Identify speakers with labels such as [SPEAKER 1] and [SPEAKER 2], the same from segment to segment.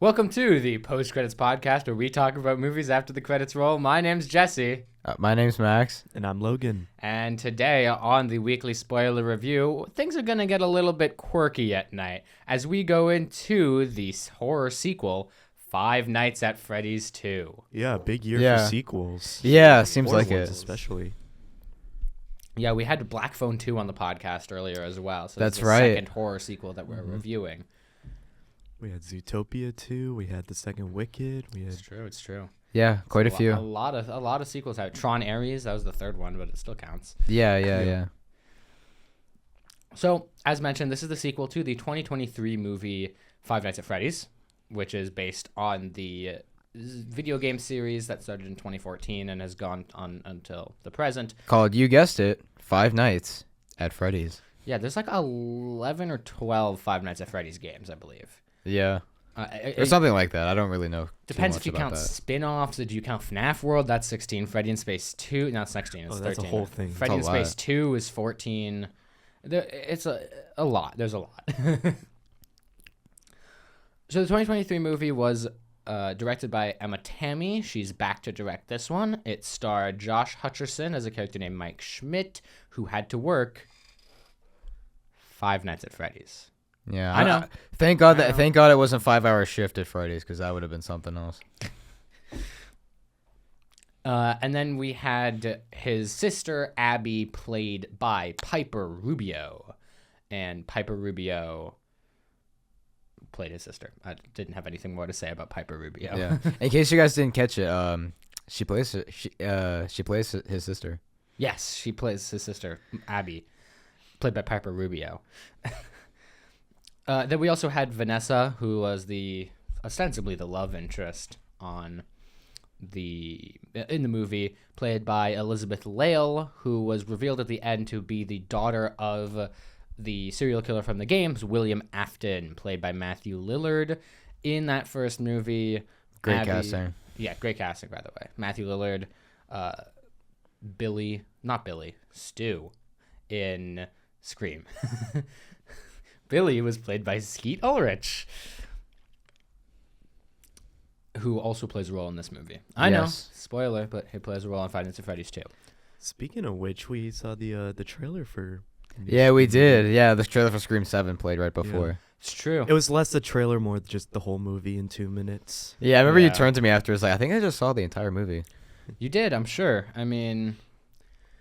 [SPEAKER 1] Welcome to the Post Credits Podcast, where we talk about movies after the credits roll. My name's Jesse.
[SPEAKER 2] My name's Max.
[SPEAKER 3] And I'm Logan.
[SPEAKER 1] And today on the weekly spoiler review, things are going to get a little bit quirky at night as we go into the horror sequel, Five Nights at Freddy's 2.
[SPEAKER 3] Yeah, big year for sequels.
[SPEAKER 2] Yeah, seems
[SPEAKER 3] Horror
[SPEAKER 2] like
[SPEAKER 3] ones
[SPEAKER 2] it.
[SPEAKER 3] especially.
[SPEAKER 1] Yeah, we had Black Phone 2 on the podcast earlier as well. So
[SPEAKER 2] That's
[SPEAKER 1] this is the
[SPEAKER 2] right.
[SPEAKER 1] second horror sequel that we're reviewing.
[SPEAKER 3] We had Zootopia 2. We had the second Wicked. We had
[SPEAKER 1] It's true.
[SPEAKER 2] Yeah, quite a
[SPEAKER 1] A
[SPEAKER 2] few.
[SPEAKER 1] lot of sequels out. Tron Ares, that was the third one, but it still counts.
[SPEAKER 2] Yeah.
[SPEAKER 1] So, as mentioned, this is the sequel to the 2023 movie Five Nights at Freddy's, which is based on the video game series that started in 2014 and has gone on until the present.
[SPEAKER 2] Called, you guessed it, Five Nights at Freddy's.
[SPEAKER 1] Yeah, there's like 11 or 12 Five Nights at Freddy's games, I believe.
[SPEAKER 2] Yeah. Or
[SPEAKER 1] It
[SPEAKER 2] something like that. I don't really know.
[SPEAKER 1] depends
[SPEAKER 2] too
[SPEAKER 1] if you
[SPEAKER 2] much
[SPEAKER 1] count
[SPEAKER 2] about that.
[SPEAKER 1] spin-offs. Do you count FNAF World? That's 16. Freddy in Space 2. No, it's 16. It's 13.
[SPEAKER 3] that's a whole thing.
[SPEAKER 1] Freddy in
[SPEAKER 2] It's a lot.
[SPEAKER 1] Space 2 is 14. It's a lot. There's a lot. So the 2023 movie was directed by Emma Tammy. She's back to direct this one. It starred Josh Hutcherson as a character named Mike Schmidt, who had to work Five Nights at Freddy's.
[SPEAKER 2] Yeah,
[SPEAKER 1] I know.
[SPEAKER 2] Thank God it wasn't 5 hour shift at Freddy's, because that would have been something else.
[SPEAKER 1] And then we had his sister, Abby, played by Piper Rubio. And Piper Rubio played his sister. I didn't have anything more to say about Piper Rubio.
[SPEAKER 2] Yeah. In case you guys didn't catch it, she plays his sister.
[SPEAKER 1] Yes, she plays his sister, Abby, played by Piper Rubio. Then we also had Vanessa, who was ostensibly the love interest in the movie, played by Elizabeth Lale, who was revealed at the end to be the daughter of the serial killer from the games, William Afton, played by Matthew Lillard. In that first movie,
[SPEAKER 2] Great casting.
[SPEAKER 1] Yeah, great casting, by the way. Matthew Lillard, Stu in Scream. Billy was played by Skeet Ulrich, who also plays a role in this movie. I know, spoiler, but he plays a role in Five Nights at Freddy's 2.
[SPEAKER 3] Speaking of which, we saw the trailer for.
[SPEAKER 2] Yeah, we did. Yeah, the trailer for Scream 7 played right before.
[SPEAKER 3] Yeah.
[SPEAKER 1] It's true.
[SPEAKER 3] It was less the trailer, more just the whole movie in 2 minutes.
[SPEAKER 2] Yeah, I remember
[SPEAKER 1] Yeah.
[SPEAKER 2] you turned to me after. It's like, I think I just saw the entire movie.
[SPEAKER 1] You did, I'm sure. I mean,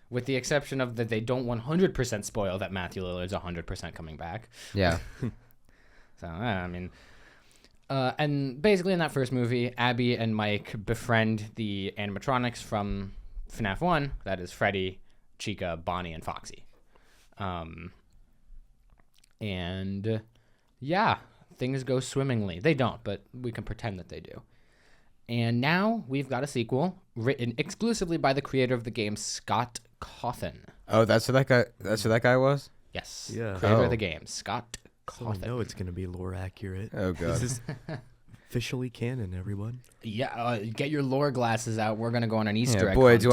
[SPEAKER 1] with the exception of that they don't 100% spoil that Matthew Lillard's 100% coming back.
[SPEAKER 2] Yeah.
[SPEAKER 1] So, I mean... and basically in that first movie, Abby and Mike befriend the animatronics from FNAF 1. That is Freddy, Chica, Bonnie, and Foxy. And yeah, things go swimmingly. They don't, but we can pretend that they do. And now we've got a sequel written exclusively by the creator of the game, Scott Cawthon.
[SPEAKER 2] Oh, that's who that guy was?
[SPEAKER 1] Yes.
[SPEAKER 3] Yeah.
[SPEAKER 1] Creator
[SPEAKER 2] Oh.
[SPEAKER 1] of the game, Scott
[SPEAKER 3] So I
[SPEAKER 1] Cawthon.
[SPEAKER 3] know it's going to be lore accurate.
[SPEAKER 2] Oh, God.
[SPEAKER 3] This is officially canon, everyone.
[SPEAKER 1] Yeah, get your lore glasses out. We're gonna go on an Easter egg.
[SPEAKER 2] Boy,
[SPEAKER 1] hunt.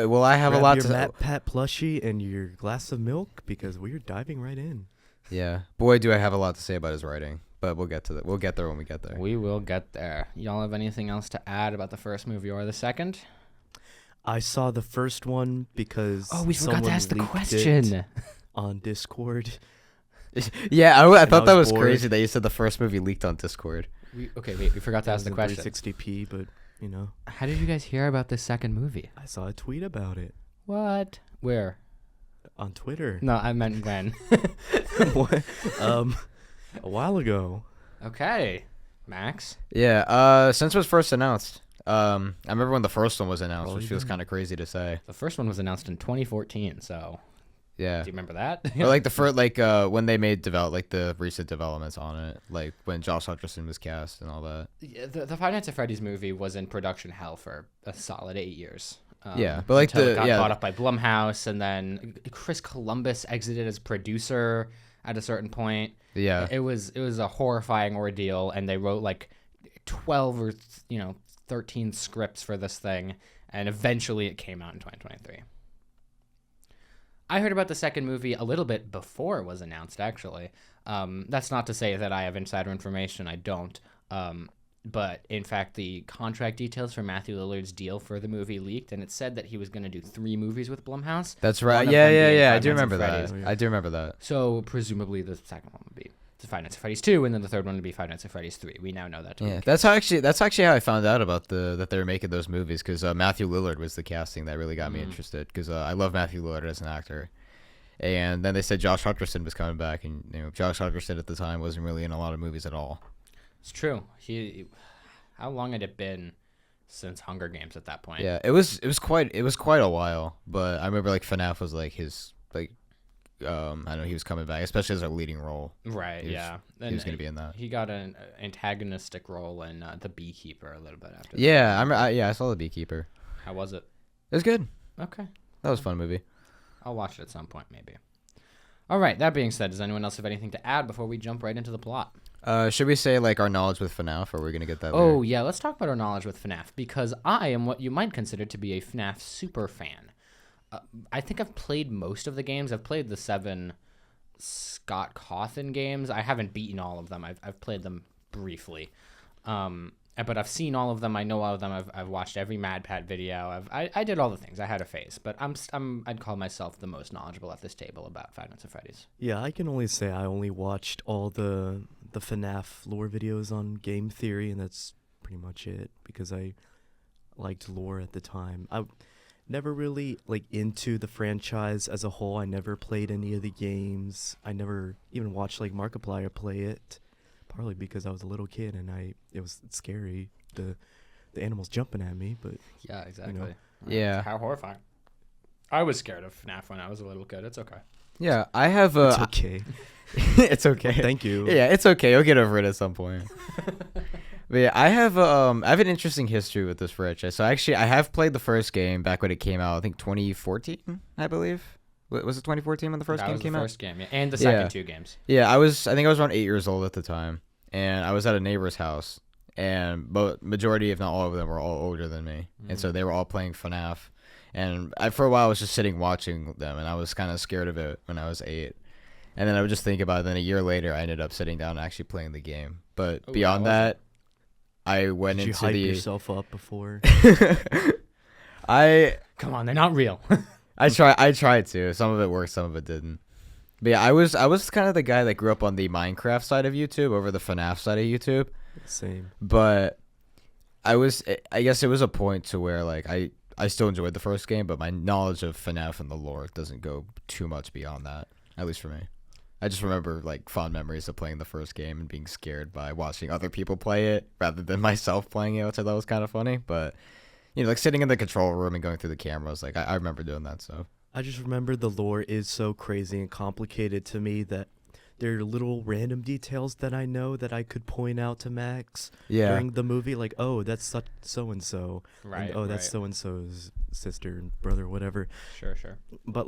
[SPEAKER 2] will I have
[SPEAKER 3] Grab
[SPEAKER 2] a lot
[SPEAKER 3] your
[SPEAKER 2] to
[SPEAKER 3] Matt Pat plushie and your glass of milk, because we're diving right in.
[SPEAKER 2] Yeah. Boy, do I have a lot to say about his writing. But we'll get to that. We'll get there when we get there.
[SPEAKER 1] We will get there. Y'all have anything else to add about the first movie or the second?
[SPEAKER 3] I saw the first one because
[SPEAKER 1] Oh, we forgot to
[SPEAKER 3] someone
[SPEAKER 1] ask the
[SPEAKER 3] leaked
[SPEAKER 1] question.
[SPEAKER 3] it on Discord.
[SPEAKER 2] Yeah, I
[SPEAKER 3] And
[SPEAKER 2] thought
[SPEAKER 3] I
[SPEAKER 2] that
[SPEAKER 3] was
[SPEAKER 2] was
[SPEAKER 3] bored.
[SPEAKER 2] crazy that you said the first movie leaked on Discord.
[SPEAKER 1] We forgot to
[SPEAKER 3] It
[SPEAKER 1] ask
[SPEAKER 3] was
[SPEAKER 1] the
[SPEAKER 3] in
[SPEAKER 1] question.
[SPEAKER 3] 360p, but you know,
[SPEAKER 1] How did you guys hear about this second movie?
[SPEAKER 3] I saw a tweet about it
[SPEAKER 1] What? Where?
[SPEAKER 3] on Twitter.
[SPEAKER 1] No, I meant when.
[SPEAKER 3] What? A while ago.
[SPEAKER 1] Okay, Max.
[SPEAKER 2] Yeah, since it was first announced, I remember when the first one was announced,
[SPEAKER 3] Probably
[SPEAKER 2] which feels
[SPEAKER 3] didn't.
[SPEAKER 2] kind of crazy to say.
[SPEAKER 1] The first one was announced in 2014, so
[SPEAKER 2] Yeah.
[SPEAKER 1] do you remember that?
[SPEAKER 2] Or like the first, when they made the recent developments on it, like when Josh Hutcherson was cast and all that.
[SPEAKER 1] Yeah, the Five Nights at Freddy's movie was in production hell for a solid 8 years.
[SPEAKER 2] Yeah, but like
[SPEAKER 1] until it got bought up by Blumhouse, and then Chris Columbus exited as producer at a certain point.
[SPEAKER 2] Yeah.
[SPEAKER 1] It was a horrifying ordeal, and they wrote like 12 or 13 scripts for this thing, and eventually it came out in 2023. I heard about the second movie a little bit before it was announced, actually. That's not to say that I have insider information. I don't. But in fact, the contract details for Matthew Lillard's deal for the movie leaked, and it said that he was going to do 3 movies with Blumhouse.
[SPEAKER 2] That's right.
[SPEAKER 1] One of
[SPEAKER 2] Yeah,
[SPEAKER 1] them
[SPEAKER 2] yeah,
[SPEAKER 1] being
[SPEAKER 2] yeah. I
[SPEAKER 1] Five
[SPEAKER 2] do
[SPEAKER 1] Nights at
[SPEAKER 2] remember that.
[SPEAKER 1] Freddy's.
[SPEAKER 3] Oh, yeah.
[SPEAKER 2] I do remember that.
[SPEAKER 1] So presumably the second one would be Five Nights at Freddy's 2, and then the third one would be Five Nights at Freddy's 3. We now know that. To be
[SPEAKER 2] Yeah,
[SPEAKER 1] the case.
[SPEAKER 2] that's actually how I found out about that they were making those movies, because Matthew Lillard was the casting that really got me interested, because I love Matthew Lillard as an actor. And then they said Josh Hutcherson was coming back, and Josh Hutcherson at the time wasn't really in a lot of movies at all.
[SPEAKER 1] It's true. How long had it been since Hunger Games at that point?
[SPEAKER 2] Yeah, it was quite a while, but I remember like FNAF was like his like I don't know, he was coming back, especially as a leading role.
[SPEAKER 1] Right.
[SPEAKER 2] He was-
[SPEAKER 1] Yeah.
[SPEAKER 2] He was going to be in that.
[SPEAKER 1] He got an antagonistic role in The Beekeeper a little bit after.
[SPEAKER 2] Yeah, I saw The Beekeeper.
[SPEAKER 1] That. How was it?
[SPEAKER 2] It was good.
[SPEAKER 1] Okay.
[SPEAKER 2] That was a fun movie.
[SPEAKER 1] I'll watch it at some point, maybe. All right. That being said, does anyone else have anything to add before we jump right into the plot?
[SPEAKER 2] Should we say like our knowledge with FNAF, or are we going to get that
[SPEAKER 1] Oh,
[SPEAKER 2] later?
[SPEAKER 1] yeah. Let's talk about our knowledge with FNAF, because I am what you might consider to be a FNAF super fan. I think I've played most of the games. I've played the 7 Scott Cawthon games. I haven't beaten all of them. I've played them briefly. But I've seen all of them. I know all of them. I've watched every Mad Pat video. I did all the things. I had a phase, but I'd call myself the most knowledgeable at this table about Five Nights at Freddy's.
[SPEAKER 3] Yeah, I can only say I only watched all the FNAF lore videos on Game Theory, and that's pretty much it, because I liked lore at the time. I never really into the franchise as a whole. I never played any of the games. I never even watched Markiplier play it, partly because I was a little kid and it was scary, the animals jumping at me. But
[SPEAKER 1] Yeah, exactly.
[SPEAKER 3] know.
[SPEAKER 2] Yeah.
[SPEAKER 1] How horrifying. I was scared of FNAF when I was a little kid. It's okay.
[SPEAKER 2] Yeah, I have
[SPEAKER 3] it's okay.
[SPEAKER 2] it's okay.
[SPEAKER 3] Thank you.
[SPEAKER 2] Yeah, it's okay. You'll get over it at some point. But yeah, I have an interesting history with this franchise. So actually, I have played the first game back when it came out. I think 2014, I believe. Was it 2014 when the first
[SPEAKER 1] That
[SPEAKER 2] game
[SPEAKER 1] was
[SPEAKER 2] came
[SPEAKER 1] the
[SPEAKER 2] out?
[SPEAKER 1] first game, yeah. And the
[SPEAKER 2] Yeah.
[SPEAKER 1] second 2 games.
[SPEAKER 2] Yeah, I think I was around 8 years old at the time, and I was at a neighbor's house, and majority, if not all of them, were all older than me, and so they were all playing FNAF, and for a while I was just sitting watching them, and I was kind of scared of it when I was 8, and then I would just think about it. Then a year later, I ended up sitting down and actually playing the game. But
[SPEAKER 1] Oh,
[SPEAKER 2] beyond
[SPEAKER 1] how was
[SPEAKER 2] that, I went
[SPEAKER 3] Did you
[SPEAKER 2] into
[SPEAKER 3] hype
[SPEAKER 2] the.
[SPEAKER 3] yourself up before?
[SPEAKER 1] Come on, they're not real.
[SPEAKER 2] I tried to. Some of it worked, some of it didn't. But yeah, I was kind of the guy that grew up on the Minecraft side of YouTube over the FNAF side of YouTube.
[SPEAKER 3] Same.
[SPEAKER 2] But I guess it was a point to where I still enjoyed the first game, but my knowledge of FNAF and the lore doesn't go too much beyond that, at least for me. I just remember fond memories of playing the first game and being scared by watching other people play it rather than myself playing it, which I thought was kind of funny. But sitting in the control room and going through the cameras, I remember doing that stuff.
[SPEAKER 3] I just remember the lore is so crazy and complicated to me that there are little random details that I know that I could point out to Max during the movie, oh, that's such so-and-so.
[SPEAKER 1] Right,
[SPEAKER 3] And, oh, that's
[SPEAKER 1] right.
[SPEAKER 3] so-and-so's sister and brother, whatever.
[SPEAKER 1] Sure.
[SPEAKER 3] But,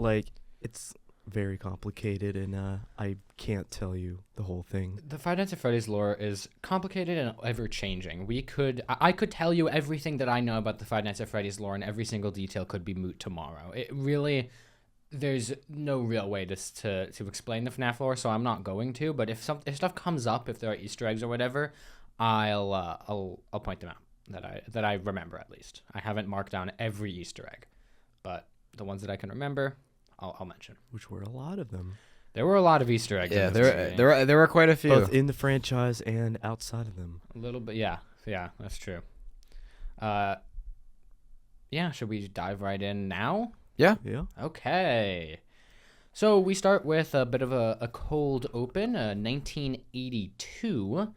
[SPEAKER 3] it's very complicated, and I can't tell you the whole thing.
[SPEAKER 1] The Five Nights at Freddy's lore is complicated and ever-changing. I could tell you everything that I know about the Five Nights at Freddy's lore, and every single detail could be moot tomorrow. It really, there's no real way to explain the FNAF lore, so I'm not going to. But if stuff comes up, if there are Easter eggs or whatever, I'll point them out that I remember at least. I haven't marked down every Easter egg, but the ones that I can remember, I'll mention.
[SPEAKER 3] Which were a lot of them.
[SPEAKER 1] There were a lot of Easter eggs.
[SPEAKER 2] Yeah,
[SPEAKER 1] in this movie.
[SPEAKER 2] there were quite a few.
[SPEAKER 3] Both in the franchise and outside of them.
[SPEAKER 1] A little bit, yeah, that's true. Should we dive right in now?
[SPEAKER 3] Yeah.
[SPEAKER 1] Okay. So we start with a bit of a cold open. 1982.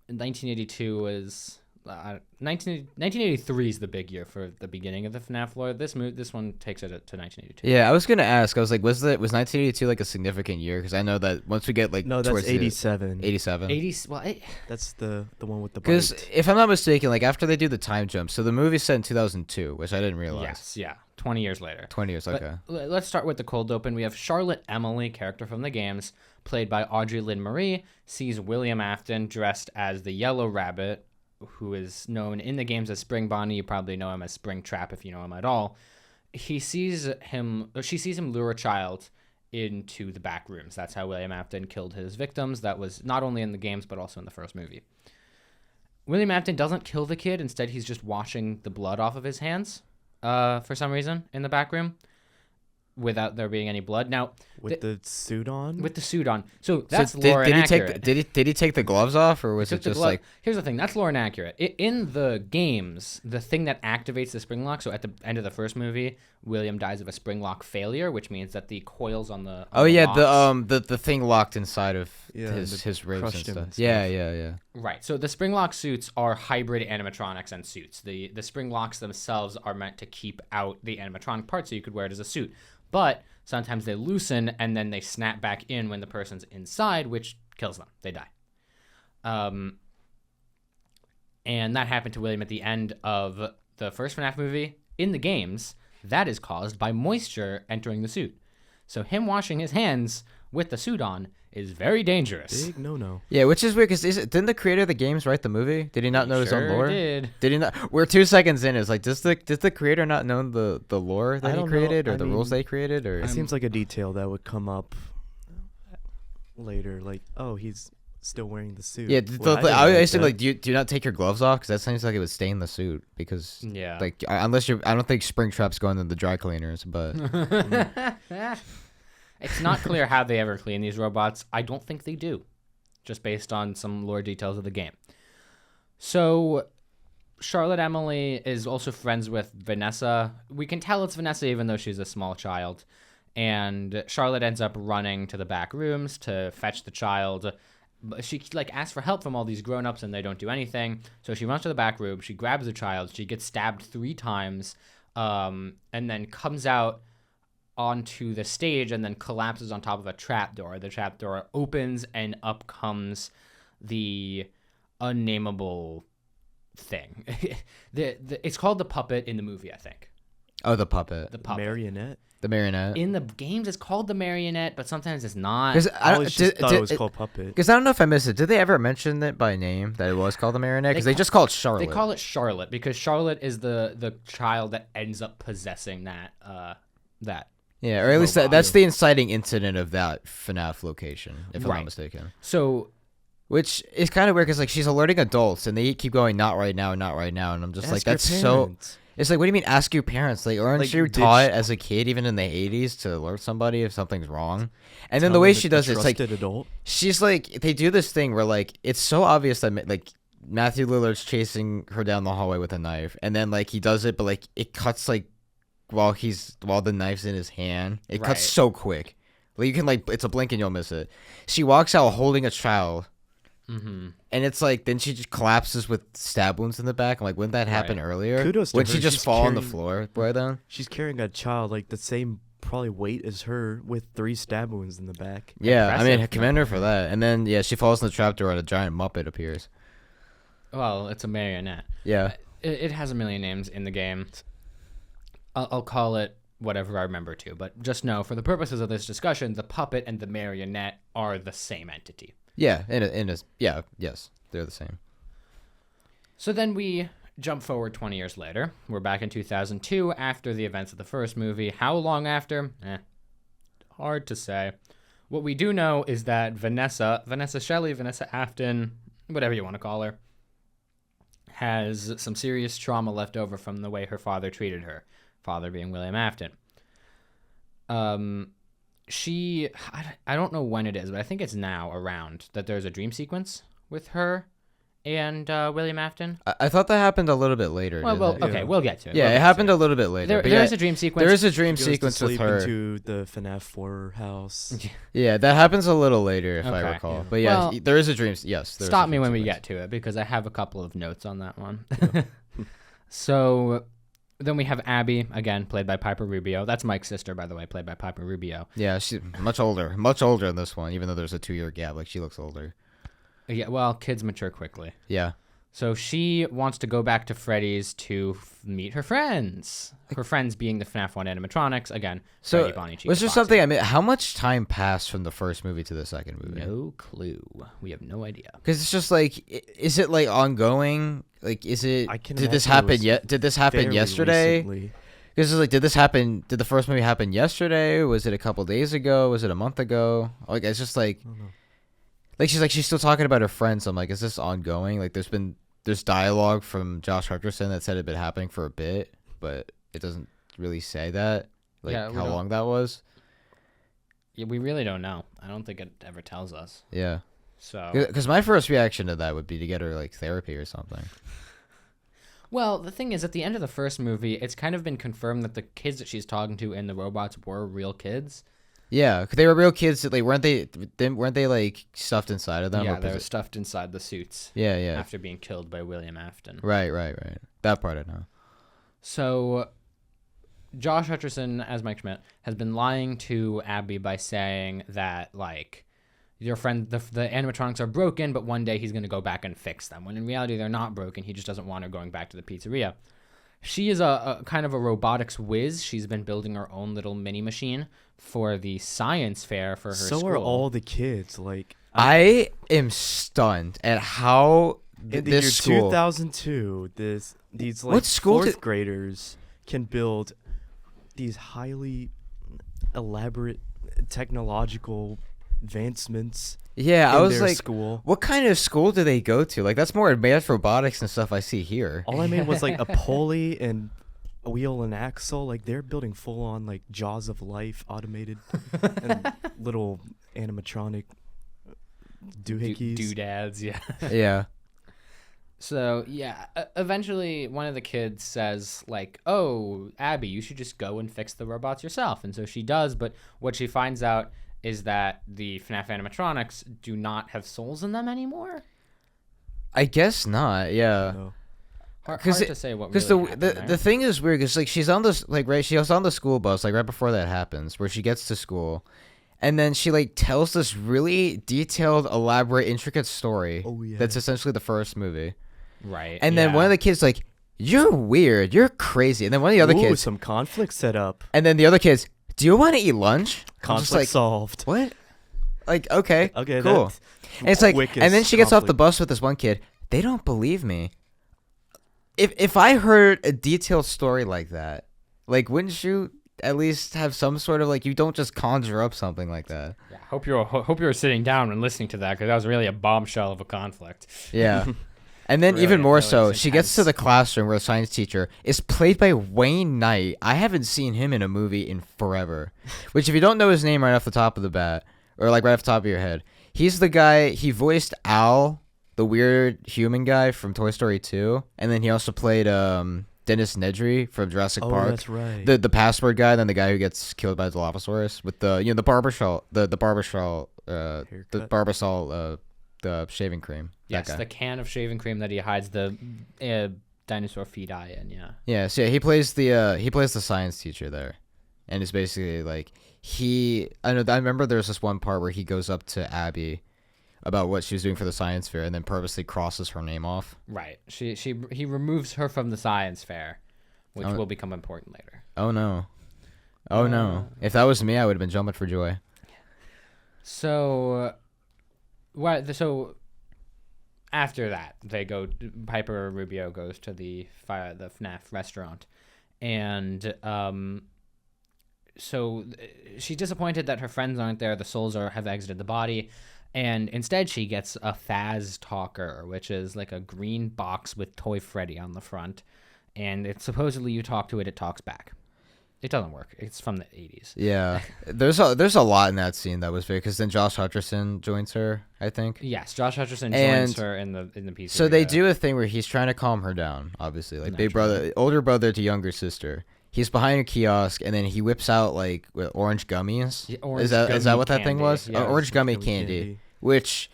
[SPEAKER 1] 1982 was 1983 is the big year for the beginning of the FNAF lore. This one takes it to 1982.
[SPEAKER 2] Yeah, I was gonna ask. I was like, was 1982 a significant year? Because I know that once we get
[SPEAKER 3] No, that's
[SPEAKER 2] towards the-
[SPEAKER 3] 87.
[SPEAKER 2] 87.
[SPEAKER 1] 80s. Well,
[SPEAKER 3] That's the one with the
[SPEAKER 2] Because
[SPEAKER 3] bite.
[SPEAKER 2] if I'm not mistaken, after they do the time jump, so the movie's set in 2002, which I didn't realize.
[SPEAKER 1] yes, yeah. 20 years later.
[SPEAKER 2] 20 years.
[SPEAKER 1] But
[SPEAKER 2] Okay.
[SPEAKER 1] let's start with the cold open. We have Charlotte Emily, character from the games, played by Audrey Lynn Marie, sees William Afton dressed as the Yellow Rabbit, who is known in the games as Spring Bonnie. You probably know him as Spring Trap if you know him at all. She sees him lure a child into the back rooms. That's how William Afton killed his victims. That was not only in the games but also in the first movie. William Afton doesn't kill the kid. Instead, he's just washing the blood off of his hands for some reason in the back room without there being any blood. Now,
[SPEAKER 3] With the suit on?
[SPEAKER 1] with the suit on. So that's
[SPEAKER 2] So
[SPEAKER 1] lore
[SPEAKER 2] did he
[SPEAKER 1] inaccurate.
[SPEAKER 2] did he take the gloves off, or was it
[SPEAKER 1] Took the
[SPEAKER 2] just
[SPEAKER 1] glove-
[SPEAKER 2] like
[SPEAKER 1] Here's the thing, that's lore inaccurate. In the games, the thing that activates the spring lock, so at the end of the first movie, William dies of a spring lock failure, which means that the coils on the
[SPEAKER 2] oh yeah,
[SPEAKER 1] locks-
[SPEAKER 2] the thing locked inside of
[SPEAKER 3] Yeah,
[SPEAKER 2] his ribs and
[SPEAKER 3] crushed him
[SPEAKER 2] stuff.
[SPEAKER 3] and
[SPEAKER 2] Yeah,
[SPEAKER 3] stuff.
[SPEAKER 2] yeah.
[SPEAKER 1] Right. So the spring lock suits are hybrid animatronics and suits. The spring locks themselves are meant to keep out the animatronic part so you could wear it as a suit. But sometimes they loosen and then they snap back in when the person's inside, which kills them. They die. And that happened to William at the end of the first FNAF movie. In the games, that is caused by moisture entering the suit. So him washing his hands with the suit on is very dangerous.
[SPEAKER 3] Big no.
[SPEAKER 2] Yeah, which is weird because didn't the creator of the games write the movie? Did he not know his own
[SPEAKER 1] Sure
[SPEAKER 2] lore?
[SPEAKER 1] did.
[SPEAKER 2] Did he not? We're 2 seconds in. It's like, does the creator not know the lore that
[SPEAKER 3] I
[SPEAKER 2] he
[SPEAKER 3] don't know.
[SPEAKER 2] created or
[SPEAKER 3] I
[SPEAKER 2] the rules
[SPEAKER 3] mean,
[SPEAKER 2] they created? Or
[SPEAKER 3] It seems like a detail that would come up later. Like, oh, he's still wearing the suit.
[SPEAKER 2] yeah,
[SPEAKER 3] Well, didn't
[SPEAKER 2] I
[SPEAKER 3] like
[SPEAKER 2] assume
[SPEAKER 3] that.
[SPEAKER 2] like, do you not take your gloves off? Because that seems like it would stain the suit. Because
[SPEAKER 1] Yeah.
[SPEAKER 2] like unless I don't think Springtrap's going to the dry cleaners, but
[SPEAKER 1] It's not clear how they ever clean these robots. I don't think they do, just based on some lore details of the game. So, Charlotte Emily is also friends with Vanessa. We can tell it's Vanessa even though she's a small child. And Charlotte ends up running to the back rooms to fetch the child. But she asks for help from all these grown-ups and they don't do anything. So she runs to the back room. She grabs the child. She gets stabbed 3 times, and then comes out onto the stage and then collapses on top of a trapdoor. The trapdoor opens and up comes the unnameable thing. It's called the puppet in the movie, I think.
[SPEAKER 2] oh, the puppet,
[SPEAKER 1] The puppet.
[SPEAKER 3] Marionette.
[SPEAKER 2] the marionette.
[SPEAKER 1] In the games, it's called the marionette, but sometimes it's not.
[SPEAKER 2] Because
[SPEAKER 3] I always just thought it was called Puppet.
[SPEAKER 2] Because I don't know if I missed it. Did they ever mention it by name that it was called the marionette? Because they
[SPEAKER 1] ca-
[SPEAKER 2] just called Charlotte.
[SPEAKER 1] They call it Charlotte because Charlotte is the child that ends up possessing that.
[SPEAKER 2] Yeah, or at least
[SPEAKER 1] robot.
[SPEAKER 2] that's the inciting incident of that FNAF location, if I'm
[SPEAKER 1] Right.
[SPEAKER 2] not mistaken.
[SPEAKER 1] So
[SPEAKER 2] Which is kind of weird because like she's alerting adults and they keep going not right now, and I'm just like
[SPEAKER 3] Ask your
[SPEAKER 2] that's so.
[SPEAKER 3] parents.
[SPEAKER 2] It's like, what do you mean ask your parents? Like, aren't
[SPEAKER 3] Like,
[SPEAKER 2] you
[SPEAKER 3] did
[SPEAKER 2] taught
[SPEAKER 3] she-
[SPEAKER 2] as a kid, even in the 80s, to alert somebody if something's wrong? And then
[SPEAKER 3] Tell
[SPEAKER 2] the way
[SPEAKER 3] them
[SPEAKER 2] she
[SPEAKER 3] it's a
[SPEAKER 2] does it, it's like
[SPEAKER 3] trusted adult.
[SPEAKER 2] she's like they do this thing where like it's so obvious that like Matthew Lillard's chasing her down the hallway with a knife, and then like he does it, but like it cuts like while the knife's in his hand. It
[SPEAKER 1] Right.
[SPEAKER 2] cuts so quick. Like you can like it's a blink and you'll miss it. She walks out holding a child,
[SPEAKER 1] mhm.
[SPEAKER 2] and it's like then she just collapses with stab wounds in the back. I'm like, wouldn't that happen
[SPEAKER 1] Right.
[SPEAKER 2] earlier?
[SPEAKER 3] Kudos to
[SPEAKER 2] Wouldn't she
[SPEAKER 3] her.
[SPEAKER 2] just
[SPEAKER 3] She's
[SPEAKER 2] fall on the
[SPEAKER 3] carrying-
[SPEAKER 2] floor right then?
[SPEAKER 3] She's carrying a child like the same probably weight as her with 3 stab wounds in the back.
[SPEAKER 2] Yeah, I mean,
[SPEAKER 1] Impressive.
[SPEAKER 2] commend her for that. And then yeah, she falls in the trapdoor and a giant Muppet appears.
[SPEAKER 1] Well, it's a marionette.
[SPEAKER 2] Yeah.
[SPEAKER 1] It has a million names in the game. I'll call it whatever I remember to, but just know, for the purposes of this discussion, the puppet and the marionette are the same entity.
[SPEAKER 2] Yeah, yes, they're the same.
[SPEAKER 1] So then we jump forward 20 years later. We're back in 2002 after the events of the first movie. How long after? Hard to say. What we do know is that Vanessa Shelley, Vanessa Afton, whatever you want to call her, has some serious trauma left over from the way her father treated her. Father being William Afton. I don't know when it is, but I think it's now around that there's a dream sequence with her and William Afton.
[SPEAKER 2] I thought that happened a little bit later.
[SPEAKER 1] Well,
[SPEAKER 2] didn't it?
[SPEAKER 1] okay,
[SPEAKER 3] Yeah.
[SPEAKER 1] we'll get to it.
[SPEAKER 2] Yeah,
[SPEAKER 1] We'll
[SPEAKER 2] it
[SPEAKER 1] get
[SPEAKER 2] happened
[SPEAKER 1] to
[SPEAKER 2] a little bit later.
[SPEAKER 1] There
[SPEAKER 2] but
[SPEAKER 1] is
[SPEAKER 2] yeah,
[SPEAKER 1] a dream sequence.
[SPEAKER 2] there is a dream
[SPEAKER 3] She goes
[SPEAKER 2] sequence
[SPEAKER 3] to
[SPEAKER 2] with
[SPEAKER 3] sleep
[SPEAKER 2] her.
[SPEAKER 3] into the FNAF 4 house.
[SPEAKER 2] Yeah, that happens a little later if I
[SPEAKER 1] Okay.
[SPEAKER 2] recall.
[SPEAKER 3] Yeah.
[SPEAKER 2] But yeah,
[SPEAKER 1] Well,
[SPEAKER 2] there is a dream. Yes, there is a
[SPEAKER 1] Stop me
[SPEAKER 2] dream
[SPEAKER 1] when we
[SPEAKER 2] sequence.
[SPEAKER 1] get to it because I have a couple of notes on that one. So then we have Abby, again, played by Piper Rubio. That's Mike's sister, by the way, played by Piper Rubio.
[SPEAKER 2] Yeah, she's much older in this one, even though there's a 2-year gap. Like she looks older.
[SPEAKER 1] Yeah, well, kids mature quickly.
[SPEAKER 2] Yeah.
[SPEAKER 1] So she wants to go back to Freddy's to meet her friends. Her friends being the FNAF 1 animatronics. Again,
[SPEAKER 2] So
[SPEAKER 1] Freddy, Bonnie, Chica,
[SPEAKER 2] was there
[SPEAKER 1] Foxy.
[SPEAKER 2] something? I mean, how much time passed from the first movie to the second movie?
[SPEAKER 1] No clue. We have no idea.
[SPEAKER 2] Because it's just like, is it like ongoing? Like, is it?
[SPEAKER 3] I can
[SPEAKER 2] Did this
[SPEAKER 3] imagine it
[SPEAKER 2] happen
[SPEAKER 3] was
[SPEAKER 2] yet? Did this happen
[SPEAKER 3] Fairly
[SPEAKER 2] yesterday?
[SPEAKER 3] recently.
[SPEAKER 2] Because it's like, did this happen? Did the first movie happen yesterday? Was it a couple days ago? Was it a month ago? Like, it's just like,
[SPEAKER 3] I don't know.
[SPEAKER 2] like she's still talking about her friends. I'm like, is this ongoing? Like, there's there's dialogue from Josh Hutcherson that said it had been happening for a bit, but it doesn't really say that, like
[SPEAKER 1] Yeah, we
[SPEAKER 2] how
[SPEAKER 1] don't-
[SPEAKER 2] long that was.
[SPEAKER 1] Yeah, we really don't know. I don't think it ever tells us.
[SPEAKER 2] Yeah,
[SPEAKER 1] So,
[SPEAKER 2] because my first reaction to that would be to get her like therapy or something.
[SPEAKER 1] well, the thing is, at the end of the first movie, it's kind of been confirmed that the kids that she's talking to and the robots were real kids.
[SPEAKER 2] Yeah, 'cause they were real kids. That, like, weren't they like stuffed inside of them?
[SPEAKER 1] Yeah,
[SPEAKER 2] or
[SPEAKER 1] they were stuffed inside the suits
[SPEAKER 2] yeah, yeah.
[SPEAKER 1] after being killed by William Afton.
[SPEAKER 2] Right. That part I know.
[SPEAKER 1] So, Josh Hutcherson, as Mike Schmidt, has been lying to Abby by saying that, like, your friend, the animatronics are broken, but one day he's going to go back and fix them. When in reality, they're not broken. He just doesn't want her going back to the pizzeria. She is a kind of a robotics whiz. She's been building her own little mini machine for the science fair for her
[SPEAKER 3] So
[SPEAKER 1] school.
[SPEAKER 3] are all the kids. Like
[SPEAKER 2] I am stunned at how
[SPEAKER 3] in the year
[SPEAKER 2] this school.
[SPEAKER 3] 2002, these like
[SPEAKER 2] What school
[SPEAKER 3] fourth
[SPEAKER 2] did-
[SPEAKER 3] graders can build these highly elaborate technological advancements
[SPEAKER 2] Yeah, I
[SPEAKER 3] in
[SPEAKER 2] was
[SPEAKER 3] their
[SPEAKER 2] like,
[SPEAKER 3] school.
[SPEAKER 2] what kind of school do they go to? Like, that's more advanced robotics and stuff I see here.
[SPEAKER 3] All I made was like a pulley and a wheel and axle. Like they're building full on like Jaws of Life automated and little animatronic doohickeys.
[SPEAKER 1] doodads, yeah.
[SPEAKER 2] Yeah.
[SPEAKER 1] So, yeah, eventually one of the kids says, like, oh, Abby, you should just go and fix the robots yourself. And so she does, but what she finds out is that the FNAF animatronics do not have souls in them anymore.
[SPEAKER 2] I guess not. Yeah.
[SPEAKER 3] No.
[SPEAKER 1] Hard
[SPEAKER 2] 'Cause
[SPEAKER 1] to say what
[SPEAKER 2] Because
[SPEAKER 1] really happened
[SPEAKER 2] the
[SPEAKER 1] there.
[SPEAKER 2] thing is weird because like she's on this like right she was on the school bus like right before that happens where she gets to school, and then she like tells this really detailed, elaborate, intricate story.
[SPEAKER 3] Oh, yeah.
[SPEAKER 2] That's essentially the first movie.
[SPEAKER 1] Right.
[SPEAKER 2] And then one of the kids like, "You're weird. You're crazy." And then one of the other
[SPEAKER 3] Ooh,
[SPEAKER 2] kids,
[SPEAKER 3] some conflict set up.
[SPEAKER 2] and then the other kids, "Do you want to eat lunch?" I'm
[SPEAKER 3] Conflict
[SPEAKER 2] just like,
[SPEAKER 3] solved.
[SPEAKER 2] what? Like, okay,
[SPEAKER 3] Okay,
[SPEAKER 2] cool.
[SPEAKER 3] that's
[SPEAKER 2] And it's like,
[SPEAKER 3] quickest
[SPEAKER 2] and then she gets off the
[SPEAKER 3] conflict.
[SPEAKER 2] bus with this one kid. They don't believe me. If I heard a detailed story like that, like, wouldn't you at least have some sort of like, you don't just conjure up something like that?
[SPEAKER 1] Yeah, hope you're sitting down and listening to that, because that was really a bombshell of a conflict.
[SPEAKER 2] Yeah. And then
[SPEAKER 1] Really,
[SPEAKER 2] even more
[SPEAKER 1] really
[SPEAKER 2] so, she gets to
[SPEAKER 1] intense.
[SPEAKER 2] the classroom where the science teacher is played by Wayne Knight. I haven't seen him in a movie in forever. Which, if you don't know his name right off the top of the bat, or like right off the top of your head, he's the guy, he voiced Al, the weird human guy from Toy Story 2. And then he also played Dennis Nedry from Jurassic
[SPEAKER 3] Oh,
[SPEAKER 2] Park.
[SPEAKER 3] that's right.
[SPEAKER 2] The password guy, then the guy who gets killed by the Dilophosaurus with the the Barbasol the shaving cream.
[SPEAKER 1] Yes,
[SPEAKER 2] That guy.
[SPEAKER 1] the can of shaving cream that he hides the dinosaur feed eye in, yeah.
[SPEAKER 2] Yeah, so yeah, he plays the science teacher there, and it's basically like I remember there's this one part where he goes up to Abby about what she was doing for the science fair, and then purposely crosses her name off.
[SPEAKER 1] Right. He removes her from the science fair, which
[SPEAKER 2] Oh.
[SPEAKER 1] will become important later.
[SPEAKER 2] Oh no, oh no! If that was me, I would have been jumping for joy.
[SPEAKER 1] So, after that, Piper Rubio goes to the FNAF restaurant, and so she's disappointed that her friends aren't there. The souls have exited the body, and instead she gets a Faz talker, which is like a green box with Toy Freddy on the front, and it's supposedly you talk to it, it talks back. It doesn't work. It's from the 80s.
[SPEAKER 2] Yeah, there's a lot in that scene that was very, because then Josh Hutcherson joins her, I think.
[SPEAKER 1] Yes, Josh Hutcherson
[SPEAKER 2] And
[SPEAKER 1] joins her in the piece.
[SPEAKER 2] So they do a thing where he's trying to calm her down, obviously, like big brother, older brother to younger sister. He's behind a kiosk, and then he whips out like orange gummies.
[SPEAKER 1] Yeah, orange
[SPEAKER 2] is that
[SPEAKER 1] gummy
[SPEAKER 2] what that thing
[SPEAKER 1] candy.
[SPEAKER 2] was?
[SPEAKER 1] Yeah,
[SPEAKER 2] Orange gummy candy, which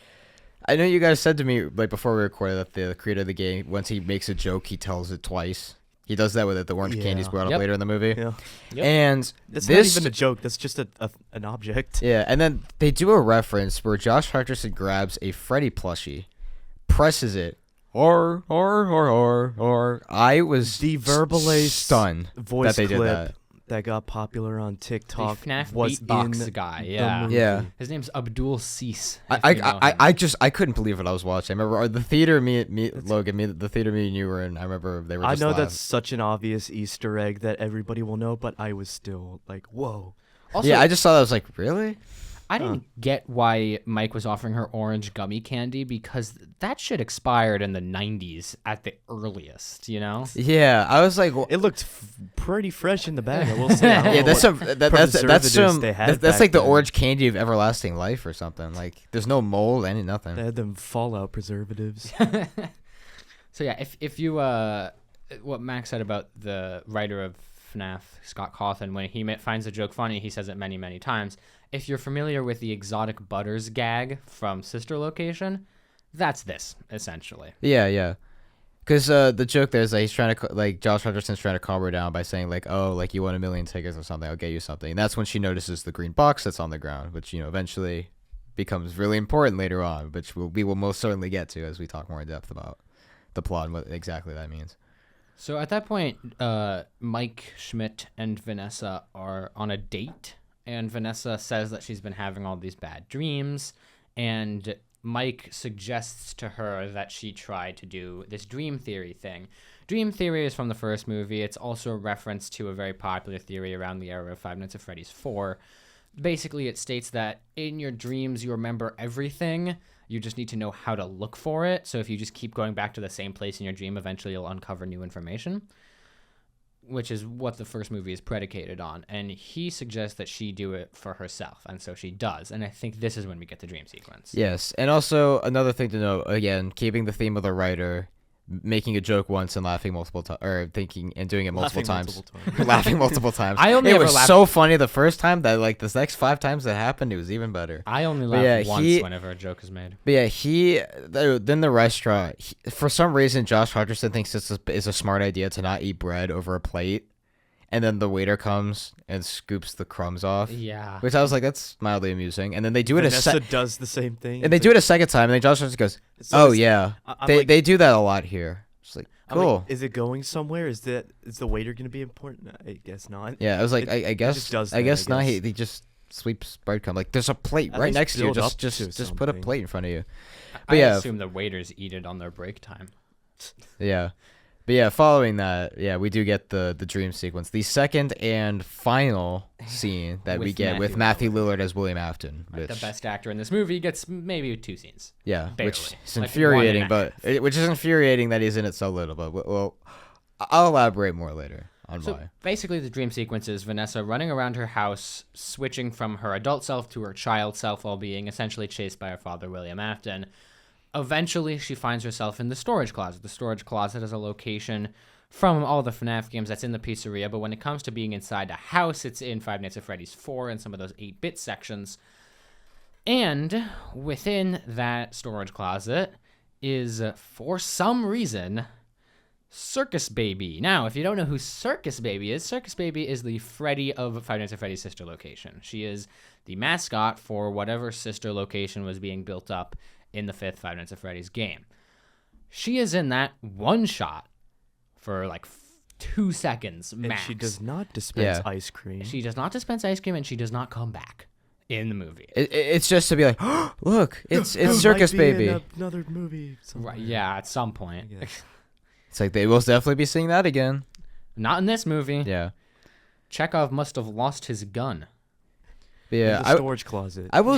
[SPEAKER 2] I know you guys said to me like before we recorded that the creator of the game, once he makes a joke, he tells it twice. He does that with it. The orange candy's
[SPEAKER 3] Yeah.
[SPEAKER 2] brought up
[SPEAKER 1] Yep.
[SPEAKER 2] later in the movie.
[SPEAKER 3] Yeah.
[SPEAKER 1] Yep.
[SPEAKER 2] And
[SPEAKER 3] That's
[SPEAKER 2] this
[SPEAKER 3] not even a joke. That's just an object.
[SPEAKER 2] yeah, and then they do a reference where Josh Hutcherson grabs a Freddy plushie, presses it, or. I was
[SPEAKER 3] The Verbalase
[SPEAKER 2] stunned
[SPEAKER 3] Voice
[SPEAKER 2] that they did
[SPEAKER 3] clip
[SPEAKER 2] that.
[SPEAKER 3] that got popular on TikTok
[SPEAKER 1] The FNAF
[SPEAKER 3] was
[SPEAKER 1] beatbox
[SPEAKER 3] in
[SPEAKER 1] guy,
[SPEAKER 3] the
[SPEAKER 1] yeah.
[SPEAKER 3] movie.
[SPEAKER 2] Yeah.
[SPEAKER 1] His name's Abdul Cease.
[SPEAKER 2] I couldn't believe what I was watching. I remember the theater the theater me and you were in. I remember they were.
[SPEAKER 3] I
[SPEAKER 2] Just
[SPEAKER 3] know
[SPEAKER 2] laughing.
[SPEAKER 3] that's such an obvious Easter egg that everybody will know, but I was still like, whoa.
[SPEAKER 1] Also,
[SPEAKER 2] Yeah, I just saw that. I was like, really?
[SPEAKER 1] I didn't get why Mike was offering her orange gummy candy because that shit expired in the 90s at the earliest, you know?
[SPEAKER 2] Yeah, I was like,
[SPEAKER 3] It looked pretty fresh in the bag, I will say. I don't
[SPEAKER 2] yeah,
[SPEAKER 3] know
[SPEAKER 2] that's
[SPEAKER 3] what
[SPEAKER 2] that's some
[SPEAKER 3] preservatives they had
[SPEAKER 2] that's
[SPEAKER 3] back
[SPEAKER 2] like the
[SPEAKER 3] then.
[SPEAKER 2] orange candy of everlasting life or something. Like there's no mold, any nothing.
[SPEAKER 3] They had them Fallout preservatives.
[SPEAKER 1] So yeah, if you what Max said about the writer of FNAF, Scott Cawthon, when he finds a joke funny, he says it many, many times. If you're familiar with the exotic butters gag from Sister Location, that's this essentially.
[SPEAKER 2] Yeah, yeah. Because the joke there is that he's trying to like Josh Hutcherson's trying to calm her down by saying like, oh, like you won 1 million tickets or something, I'll get you something. And that's when she notices the green box that's on the ground, which eventually becomes really important later on, which we will most certainly get to as we talk more in depth about the plot and what exactly that means.
[SPEAKER 1] So at that point, Mike Schmidt and Vanessa are on a date, and Vanessa says that she's been having all these bad dreams, and Mike suggests to her that she try to do this dream theory thing. Dream theory is from the first movie. It's also a reference to a very popular theory around the era of Five Nights at Freddy's 4. Basically, it states that in your dreams, you remember everything. You just need to know how to look for it. So if you just keep going back to the same place in your dream, eventually you'll uncover new information, which is what the first movie is predicated on. And he suggests that she do it for herself, and so she does. And I think this is when we get the dream sequence.
[SPEAKER 2] Yes, and also another thing to note, again, keeping the theme of the writer, making a joke once and laughing multiple times, or thinking and doing it multiple times. Laughing multiple times.
[SPEAKER 1] I only
[SPEAKER 2] it
[SPEAKER 1] ever
[SPEAKER 2] was
[SPEAKER 1] laughed-
[SPEAKER 2] so funny the first time that like the next 5 times that happened, it was even better.
[SPEAKER 1] I only
[SPEAKER 2] But
[SPEAKER 1] laugh
[SPEAKER 2] yeah,
[SPEAKER 1] once whenever a joke is made.
[SPEAKER 2] But yeah, then the restaurant, for some reason, Josh Hutcherson thinks it's a smart idea to not eat bread over a plate. And then the waiter comes and scoops the crumbs off.
[SPEAKER 1] Yeah.
[SPEAKER 2] Which I was like, that's mildly amusing. And then they do it
[SPEAKER 3] Vanessa does the same thing.
[SPEAKER 2] and they do it a second time. And then Josh Hutcherson goes,
[SPEAKER 3] So
[SPEAKER 2] oh,
[SPEAKER 3] is-
[SPEAKER 2] yeah.
[SPEAKER 3] I'm
[SPEAKER 2] They
[SPEAKER 3] like-
[SPEAKER 2] they do that a lot here. It's like,
[SPEAKER 3] I'm like,
[SPEAKER 2] cool.
[SPEAKER 3] is it going somewhere? Is the waiter going to be important? I guess not.
[SPEAKER 2] Yeah, I was like,
[SPEAKER 3] It-
[SPEAKER 2] I
[SPEAKER 3] it
[SPEAKER 2] guess,
[SPEAKER 3] just does
[SPEAKER 2] I
[SPEAKER 3] that,
[SPEAKER 2] guess
[SPEAKER 3] I
[SPEAKER 2] not.
[SPEAKER 3] guess.
[SPEAKER 2] He just sweeps breadcrumb. Like, there's a plate
[SPEAKER 3] At
[SPEAKER 2] right
[SPEAKER 3] least
[SPEAKER 2] next to you.
[SPEAKER 3] build up
[SPEAKER 2] Just
[SPEAKER 3] to
[SPEAKER 2] put a
[SPEAKER 3] something.
[SPEAKER 2] plate in front of you.
[SPEAKER 1] I
[SPEAKER 2] yeah.
[SPEAKER 1] assume the waiters eat it on their break time.
[SPEAKER 2] Yeah. But yeah, following that, yeah, we do get the dream sequence. The second and final scene that we
[SPEAKER 1] With
[SPEAKER 2] get with Matthew Lillard as William Afton. Which,
[SPEAKER 1] The best actor in this movie gets maybe 2 scenes.
[SPEAKER 2] yeah,
[SPEAKER 1] barely.
[SPEAKER 2] which is
[SPEAKER 1] Like
[SPEAKER 2] infuriating,
[SPEAKER 1] 1.5.
[SPEAKER 2] which is infuriating that he's in it so little. But well, I'll elaborate more later on
[SPEAKER 1] So
[SPEAKER 2] why.
[SPEAKER 1] basically, the dream sequence is Vanessa running around her house, switching from her adult self to her child self while being essentially chased by her father, William Afton. Eventually, she finds herself in the storage closet. The storage closet is a location from all the FNAF games that's in the pizzeria, but when it comes to being inside a house, it's in Five Nights at Freddy's 4 and some of those 8-bit sections. And within that storage closet is, for some reason, Circus Baby. Now, if you don't know who Circus Baby is the Freddy of Five Nights at Freddy's sister location. She is the mascot for whatever sister location was being built up in the 5th Five Nights at Freddy's game. She is in that one shot for like 2 seconds
[SPEAKER 3] And
[SPEAKER 1] max.
[SPEAKER 3] she does not dispense
[SPEAKER 2] Yeah.
[SPEAKER 3] ice cream.
[SPEAKER 1] She does not dispense ice cream, and she does not come back in the movie.
[SPEAKER 2] It's just to be like, look, it's
[SPEAKER 3] Might
[SPEAKER 2] Circus
[SPEAKER 3] be in
[SPEAKER 2] Baby.
[SPEAKER 3] another movie. somewhere.
[SPEAKER 1] Right? Yeah, at some point.
[SPEAKER 3] Yeah.
[SPEAKER 2] It's like they will definitely be seeing that again.
[SPEAKER 1] Not in this movie.
[SPEAKER 2] Yeah.
[SPEAKER 1] Chekhov must have lost his gun.
[SPEAKER 2] But
[SPEAKER 3] In
[SPEAKER 2] yeah,
[SPEAKER 3] the storage closet.
[SPEAKER 2] I will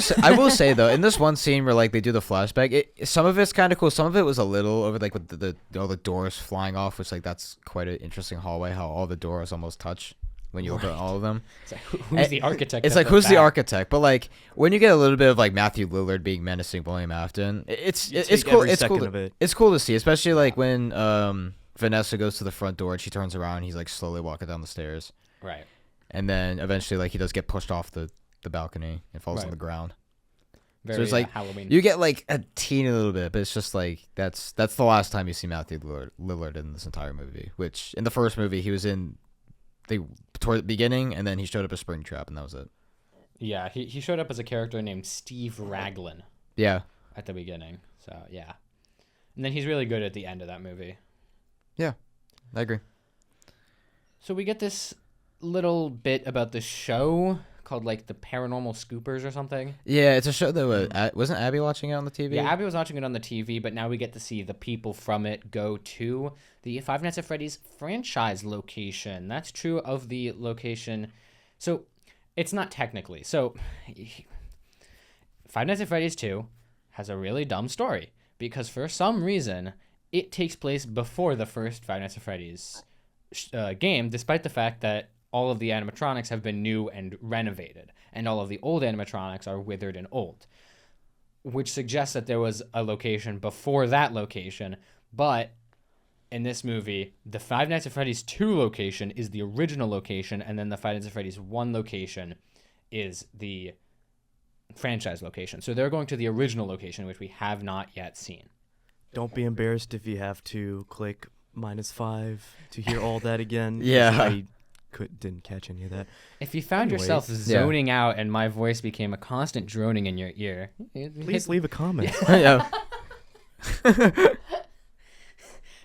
[SPEAKER 2] say though, in this one scene where like they do the flashback, some of it's kind of cool. Some of it was a little over, like with the all the doors flying off, which like that's quite an interesting hallway. How all the doors almost touch when you open all of them.
[SPEAKER 1] It's like, who's the architect?
[SPEAKER 2] It's
[SPEAKER 1] that
[SPEAKER 2] like
[SPEAKER 1] built
[SPEAKER 2] who's the
[SPEAKER 1] that?
[SPEAKER 2] architect? But like when you get a little bit of like Matthew Lillard being menacing William Afton, it's
[SPEAKER 3] You
[SPEAKER 2] it's
[SPEAKER 3] take
[SPEAKER 2] cool.
[SPEAKER 3] every
[SPEAKER 2] It's cool.
[SPEAKER 3] second of it.
[SPEAKER 2] It's cool to see, especially like when Vanessa goes to the front door and she turns around, and he's like slowly walking down the stairs,
[SPEAKER 1] Right.
[SPEAKER 2] and then eventually like he does get pushed off the balcony and falls on
[SPEAKER 1] Right.
[SPEAKER 2] the ground.
[SPEAKER 1] Very
[SPEAKER 2] it's like,
[SPEAKER 1] Halloween.
[SPEAKER 2] You get like a teeny little bit, but it's just like that's the last time you see Matthew Lillard in this entire movie. Which in the first movie he was in toward the beginning, and then he showed up as Springtrap, and that was it.
[SPEAKER 1] Yeah, he showed up as a character named Steve Raglan
[SPEAKER 2] Yeah,
[SPEAKER 1] at the beginning. So yeah, and then he's really good at the end of that movie.
[SPEAKER 2] I agree.
[SPEAKER 1] So we get this little bit about the show called like the Paranormal Scoopers or something.
[SPEAKER 2] Yeah, it's a show that wasn't Abby watching it on the TV.
[SPEAKER 1] Yeah, Abby was watching it on the TV, but now we get to see the people from it go to the Five Nights at Freddy's franchise location. That's true of the location. So it's not technically. So Five Nights at Freddy's 2 has a really dumb story because for some reason it takes place before the first Five Nights at Freddy's game, despite the fact that all of the animatronics have been new and renovated, and all of the old animatronics are withered and old, which suggests that there was a location before that location. But in this movie, the Five Nights at Freddy's 2 location is the original location, and then the Five Nights at Freddy's 1 location is the franchise location. So they're going to the original location, which we have not yet seen.
[SPEAKER 3] Don't be embarrassed if you have to click -5 to hear all that again.
[SPEAKER 2] Yeah.
[SPEAKER 3] I didn't catch any of that.
[SPEAKER 1] If you found
[SPEAKER 3] Anyways,
[SPEAKER 1] yourself zoning out and my voice became a constant droning in your ear,
[SPEAKER 3] Please leave a comment.
[SPEAKER 2] Yeah.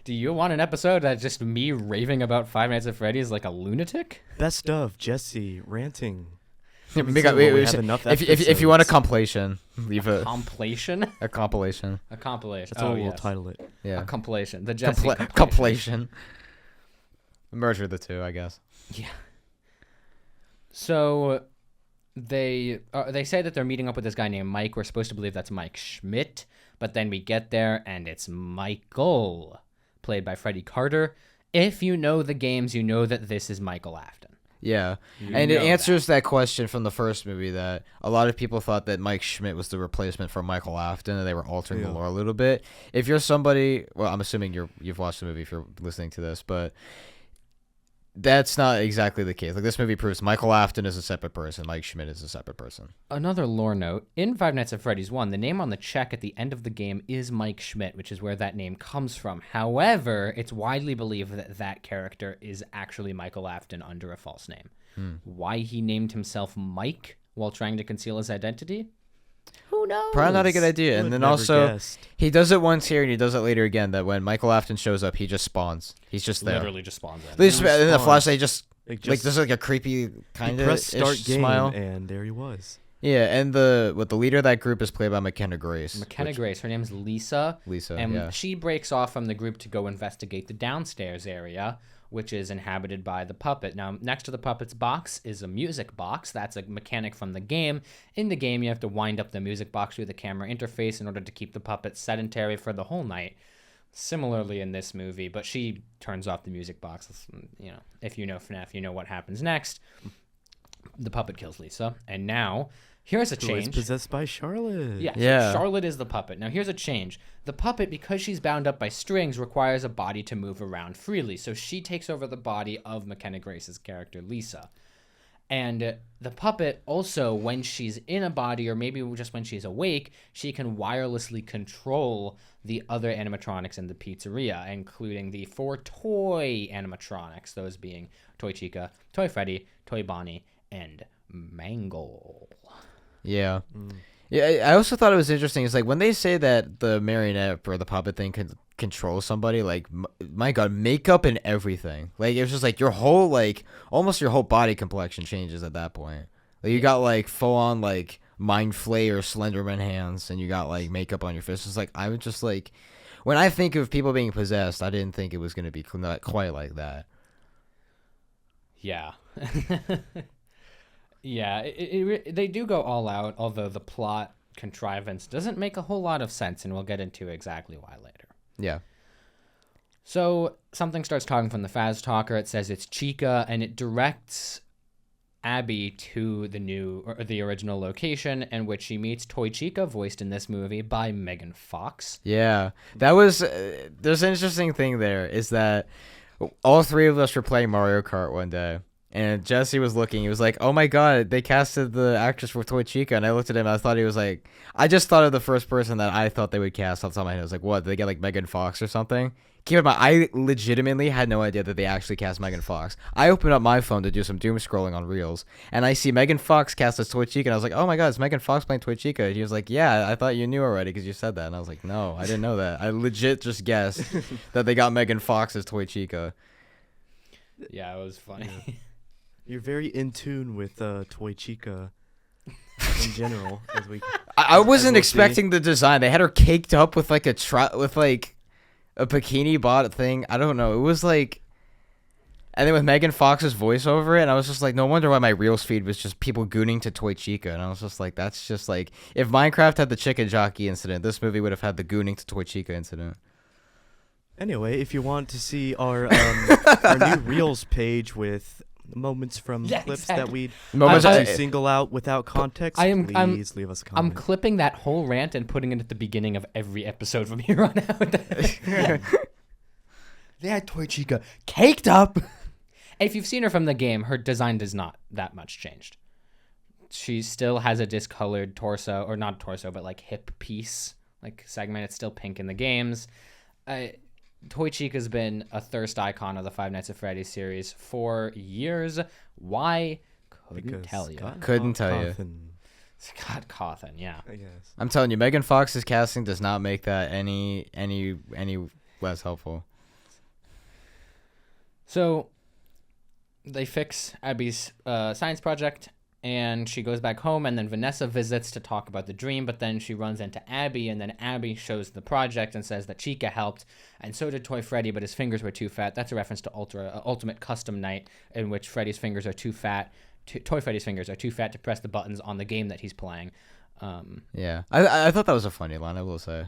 [SPEAKER 1] Do you want an episode that's just me raving about Five Nights at Freddy's like a lunatic?
[SPEAKER 3] Best of Jesse ranting.
[SPEAKER 2] Yeah,
[SPEAKER 3] We have enough
[SPEAKER 2] if you want a
[SPEAKER 3] episodes.
[SPEAKER 2] compilation, leave a
[SPEAKER 1] Compilation?
[SPEAKER 2] compilation.
[SPEAKER 1] A compilation.
[SPEAKER 3] That's what we'll
[SPEAKER 1] yes.
[SPEAKER 3] title it.
[SPEAKER 2] Yeah.
[SPEAKER 1] A compilation. The Jesse
[SPEAKER 2] Compilation. Merger the two, I guess.
[SPEAKER 1] Yeah. So they say that they're meeting up with this guy named Mike. We're supposed to believe that's Mike Schmidt, but then we get there and it's Michael, played by Freddie Carter. If you know the games, you know that this is Michael Afton.
[SPEAKER 2] Yeah,
[SPEAKER 1] You
[SPEAKER 2] and it
[SPEAKER 1] know
[SPEAKER 2] answers that question from the first movie that a lot of people thought that Mike Schmidt was the replacement for Michael Afton, and they were altering the lore a little bit. If you're somebody, well, I'm assuming you've watched the movie if you're listening to this, but that's not exactly the case. Like, this movie proves Michael Afton is a separate person, Mike Schmidt is a separate person.
[SPEAKER 1] Another lore note, in Five Nights at Freddy's 1, the name on the check at the end of the game is Mike Schmidt, which is where that name comes from. However, it's widely believed that that character is actually Michael Afton under a false name. Why he named himself Mike while trying to conceal his identity? Who knows?
[SPEAKER 2] Probably not a good idea. And
[SPEAKER 3] Would've
[SPEAKER 2] then
[SPEAKER 3] never
[SPEAKER 2] also,
[SPEAKER 3] guessed.
[SPEAKER 2] he does it once here and he does it later again, that when Michael Afton shows up, he just spawns. He's just there.
[SPEAKER 1] Literally just spawns in.
[SPEAKER 2] They just,
[SPEAKER 3] He
[SPEAKER 2] in the
[SPEAKER 3] spawns.
[SPEAKER 2] flashlight, just,
[SPEAKER 3] Like,
[SPEAKER 2] like, there's like a creepy kind
[SPEAKER 3] He
[SPEAKER 2] of
[SPEAKER 3] pressed start game,
[SPEAKER 2] smile.
[SPEAKER 3] and there he was.
[SPEAKER 2] Yeah, and the leader of that group is played by McKenna Grace.
[SPEAKER 1] McKenna Grace. Her name's Lisa.
[SPEAKER 2] Lisa,
[SPEAKER 1] And
[SPEAKER 2] yeah.
[SPEAKER 1] she breaks off from the group to go investigate the downstairs area, which is inhabited by the puppet. Now, next to the puppet's box is a music box. That's a mechanic from the game. In the game, you have to wind up the music box through the camera interface in order to keep the puppet sedentary for the whole night. Similarly in this movie, but she turns off the music box. You know, if you know FNAF, you know what happens next. The puppet kills Lisa, and now here's a
[SPEAKER 3] Who is
[SPEAKER 1] change.
[SPEAKER 3] possessed by Charlotte.
[SPEAKER 1] Yeah, so
[SPEAKER 2] Yeah.
[SPEAKER 1] Charlotte is the puppet. Now, here's a change. The puppet, because she's bound up by strings, requires a body to move around freely. So she takes over the body of McKenna Grace's character, Lisa. And the puppet also, when she's in a body, or maybe just when she's awake, she can wirelessly control the other animatronics in the pizzeria, including the 4 toy animatronics, those being Toy Chica, Toy Freddy, Toy Bonnie, and Mangle.
[SPEAKER 2] Yeah. Yeah, I also thought it was interesting. It's like when they say that the marionette or the puppet thing can control somebody, like, my God, makeup and everything. Like, it was just like your whole, like, almost your whole body complexion changes at that point. Like, you got, like, full on, like, Mind Flayer Slenderman hands, and you got, like, makeup on your face. It's like, I was just like, when I think of people being possessed, I didn't think it was going to be not quite like that.
[SPEAKER 1] Yeah. Yeah, they do go all out, although the plot contrivance doesn't make a whole lot of sense, and we'll get into exactly why later.
[SPEAKER 2] Yeah.
[SPEAKER 1] So something starts talking from the Faz Talker. It says it's Chica, and it directs Abby to the original location, in which she meets Toy Chica, voiced in this movie by Megan Fox.
[SPEAKER 2] Yeah. That was, there's an interesting thing there, is that all three of us were playing Mario Kart one day. And Jesse was looking. He was like, "Oh my God, they casted the actress for Toy Chica." And I looked at him. And I thought he was like, I just thought of the first person that I thought they would cast off the top of my head. I was like, "What? Did they get like Megan Fox or something?" Keep in mind, I legitimately had no idea that they actually cast Megan Fox. I opened up my phone to do some doom scrolling on Reels, and I see Megan Fox cast as Toy Chica. And I was like, "Oh my God, it's Megan Fox playing Toy Chica." And he was like, "Yeah, I thought you knew already because you said that." And I was like, "No, I didn't know that. I legit just guessed that they got Megan Fox as Toy Chica."
[SPEAKER 1] Yeah, it was funny.
[SPEAKER 3] Yeah. You're very in tune with Toy Chica in general.
[SPEAKER 2] I wasn't
[SPEAKER 3] we'll see.
[SPEAKER 2] expecting the design. They had her caked up with like a bikini bot thing. I don't know. It was like And then with Megan Fox's voice over it, and I was just like, no wonder why my Reels feed was just people gooning to Toy Chica. And I was just like, that's just like, if Minecraft had the chicken jockey incident, this movie would have had the gooning to Toy Chica incident.
[SPEAKER 3] Anyway, if you want to see our our new Reels page with moments from clips that we'd
[SPEAKER 2] Moments
[SPEAKER 3] like
[SPEAKER 2] I-
[SPEAKER 3] to single out without context,
[SPEAKER 1] I'm-
[SPEAKER 3] please leave us a
[SPEAKER 1] I'm
[SPEAKER 3] comment.
[SPEAKER 1] clipping that whole rant and putting it at the beginning of every episode from here on out. They had Toy Chica caked up. If you've seen her from the game, her design does not that much changed. She still has a discolored torso, or not torso, but like hip piece, like segment. It's still pink in the games. Toy Chica's been a thirst icon of the Five Nights at Freddy's series for years. Why? Couldn't tell you.
[SPEAKER 2] Couldn't tell you.
[SPEAKER 1] Scott Cawthon, yeah.
[SPEAKER 3] I guess.
[SPEAKER 2] I'm telling you, Megan Fox's casting does not make that any less helpful.
[SPEAKER 1] So they fix Abby's science project, and she goes back home, and then Vanessa visits to talk about the dream, but then she runs into Abby, and then Abby shows the project and says that Chica helped, and so did Toy Freddy, but his fingers were too fat. That's a reference to Ultimate Custom Night, in which Freddy's fingers are too fat. Toy Freddy's fingers are too fat to press the buttons on the game that he's playing.
[SPEAKER 2] Yeah, I thought that was a funny line, I will say.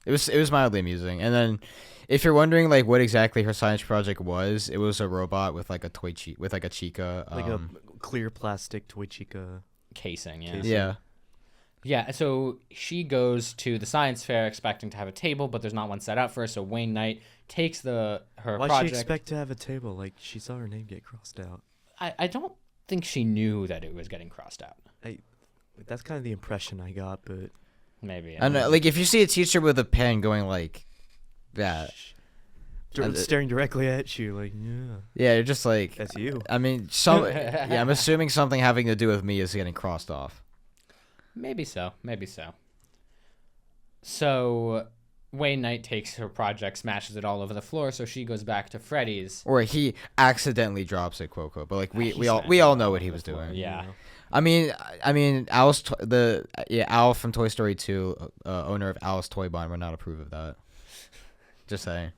[SPEAKER 2] It was mildly amusing. And then, if you're wondering like what exactly her science project was, it was a robot with like a with like a Chica,
[SPEAKER 3] Like a clear plastic Toy Chica
[SPEAKER 1] Casing, yeah.
[SPEAKER 2] Yeah.
[SPEAKER 1] Yeah, so she goes to the science fair expecting to have a table, but there's not one set out for her, so Wayne Knight takes her
[SPEAKER 3] Why'd
[SPEAKER 1] project.
[SPEAKER 3] she expect to have a table? Like, she saw her name get crossed out.
[SPEAKER 1] I don't think she knew that it was getting crossed out.
[SPEAKER 3] That's kind of the impression I got, but...
[SPEAKER 1] Maybe.
[SPEAKER 2] And like if you see a teacher with a pen going like that,
[SPEAKER 3] staring directly at you, like, yeah.
[SPEAKER 2] yeah, you're just like,
[SPEAKER 3] That's you.
[SPEAKER 2] I mean, yeah, I'm assuming something having to do with me is getting crossed off.
[SPEAKER 1] Maybe so. So Wayne Knight takes her project, smashes it all over the floor, so she goes back to Freddy's.
[SPEAKER 2] Or he accidentally drops it, quote quote. But like we all know what he was doing.
[SPEAKER 1] Yeah.
[SPEAKER 2] I mean, Al from Toy Story 2, owner of Al's Toy Barn, would not approve of that. Just saying.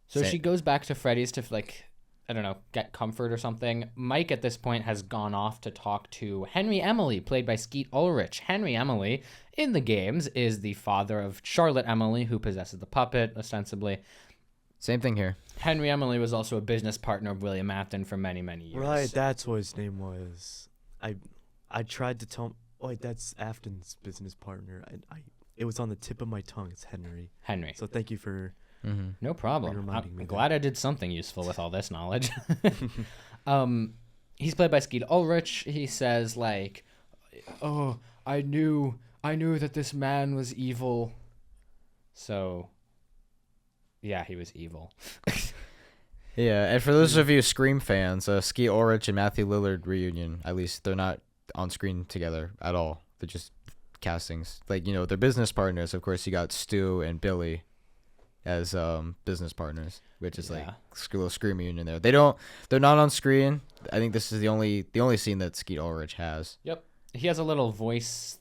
[SPEAKER 1] So she goes back to Freddy's to, like, I don't know, get comfort or something. Mike at this point has gone off to talk to Henry Emily, played by Skeet Ulrich. Henry Emily, in the games, is the father of Charlotte Emily, who possesses the puppet, ostensibly.
[SPEAKER 2] Same thing here.
[SPEAKER 1] Henry Emily was also a business partner of William Afton for many, many years.
[SPEAKER 3] Right, that's what his name was. I tried to tell him, oh, wait, that's Afton's business partner. It was on the tip of my tongue. It's Henry.
[SPEAKER 1] Henry.
[SPEAKER 3] So thank you for...
[SPEAKER 1] No problem.
[SPEAKER 3] reminding me
[SPEAKER 1] I'm
[SPEAKER 3] that.
[SPEAKER 1] glad I did something useful with all this knowledge. He's played by Skeet Ulrich. He says, like, oh, I knew that this man was evil. So, yeah, he was evil.
[SPEAKER 2] Yeah, and for those of you Scream fans, Skeet Ulrich and Matthew Lillard reunion. At least they're not on screen together at all. They're just castings. Like, you know, they're business partners. Of course, you got Stu and Billy as business partners, which is like a little Scream reunion there. They're not on screen. I think this is the only scene that Skeet Ulrich has.
[SPEAKER 1] Yep. He has a little voice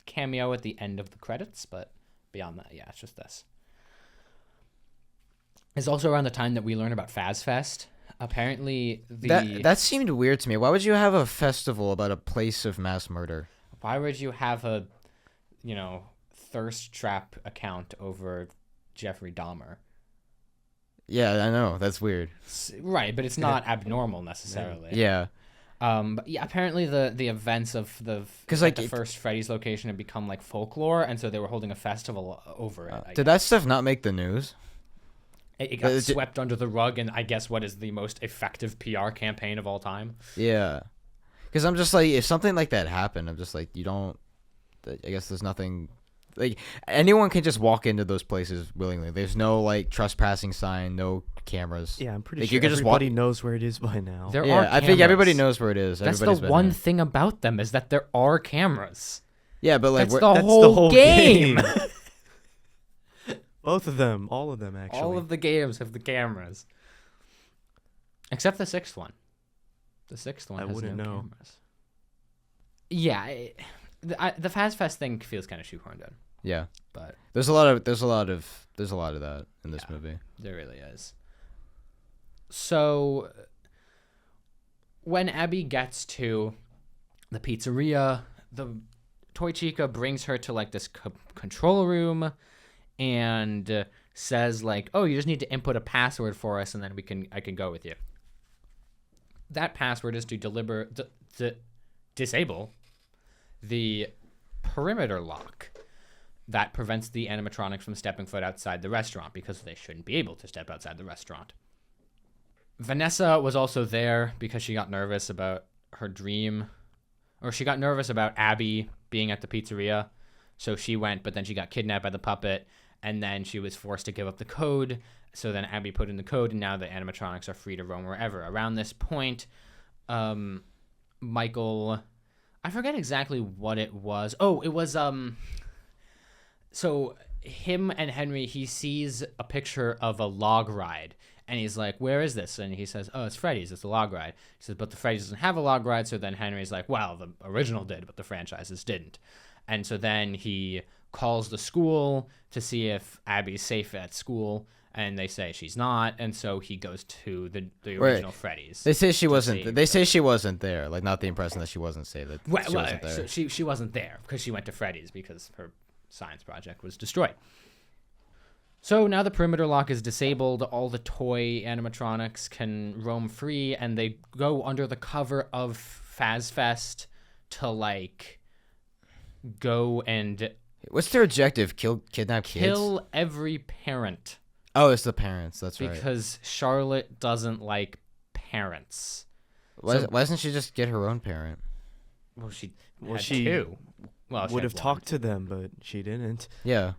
[SPEAKER 1] cameo at the end of the credits, but beyond that, yeah, it's just this. It's also around the time that we learn about FazFest. Apparently,
[SPEAKER 2] that seemed weird to me. Why would you have a festival about a place of mass murder?
[SPEAKER 1] Why would you have a, thirst trap account over Jeffrey Dahmer?
[SPEAKER 2] Yeah, I know. That's weird.
[SPEAKER 1] Right, but it's not abnormal necessarily.
[SPEAKER 2] Yeah.
[SPEAKER 1] But yeah, apparently the events of the first Freddy's location had become like folklore, and so they were holding a festival over it.
[SPEAKER 2] Did that stuff not make the news?
[SPEAKER 1] It got swept under the rug, and I guess what is the most effective PR campaign of all time.
[SPEAKER 2] Yeah. Because I'm just like, if something like that happened, I'm just like, I guess there's nothing, like, anyone can just walk into those places willingly. There's no, like, trespassing sign, no cameras.
[SPEAKER 3] Yeah, I'm pretty
[SPEAKER 2] like,
[SPEAKER 3] sure
[SPEAKER 2] you can
[SPEAKER 3] everybody knows where it is by now.
[SPEAKER 1] There are
[SPEAKER 2] I think
[SPEAKER 1] cameras.
[SPEAKER 2] everybody knows where it is.
[SPEAKER 1] That's
[SPEAKER 2] Everybody's
[SPEAKER 1] the
[SPEAKER 2] been
[SPEAKER 1] one
[SPEAKER 2] there.
[SPEAKER 1] thing about them, is that there are cameras.
[SPEAKER 2] Yeah, but like,
[SPEAKER 1] That's
[SPEAKER 3] That's
[SPEAKER 1] the whole game.
[SPEAKER 3] Both of them, all of them, actually.
[SPEAKER 1] All of the games have the cameras. Except the sixth one. The sixth one
[SPEAKER 3] I
[SPEAKER 1] has
[SPEAKER 3] wouldn't
[SPEAKER 1] no
[SPEAKER 3] know.
[SPEAKER 1] cameras. Yeah, the FazFest thing feels kind of shoehorned in,
[SPEAKER 2] yeah,
[SPEAKER 1] but
[SPEAKER 2] there's a lot of that in this movie.
[SPEAKER 1] there really is. So when Abby gets to the pizzeria, the Toy Chica brings her to like this control room and says like, "Oh, you just need to input a password for us, and then I can go with you." That password is to disable the perimeter lock that prevents the animatronics from stepping foot outside the restaurant, because they shouldn't be able to step outside the restaurant. Vanessa was also there because she got nervous about her dream, or she got nervous about Abby being at the pizzeria. So she went, but then she got kidnapped by the puppet, and then she was forced to give up the code. So then Abby put in the code, and now the animatronics are free to roam wherever. Around this point, Michael, I forget exactly what it was. Oh, it was, so him and Henry, he sees a picture of a log ride, and he's like, "Where is this?" And he says, "Oh, it's Freddy's. It's a log ride." He says, "But the Freddy's doesn't have a log ride." So then Henry's like, "Well, the original did, but the franchises didn't." And so then he calls the school to see if Abby's safe at school, and they say she's not. And so he goes to the original Freddy's.
[SPEAKER 2] They say she wasn't. They say she wasn't there. Like, not the impression that she wasn't safe. That she wasn't there.
[SPEAKER 1] So she wasn't there because she went to Freddy's because her science project was destroyed. So now the perimeter lock is disabled. All the toy animatronics can roam free, and they go under the cover of FazFest to like go and
[SPEAKER 2] What's their objective? Kidnap kids?
[SPEAKER 1] kill every parent.
[SPEAKER 2] Oh, it's the parents. That's right.
[SPEAKER 1] Because Charlotte doesn't like parents.
[SPEAKER 2] Why doesn't she just get her own parent?
[SPEAKER 1] Well, she
[SPEAKER 3] Well,
[SPEAKER 1] had
[SPEAKER 3] she
[SPEAKER 1] two. Well, she
[SPEAKER 3] would
[SPEAKER 1] had
[SPEAKER 3] have
[SPEAKER 1] one.
[SPEAKER 3] talked to them, but she didn't.
[SPEAKER 2] Yeah.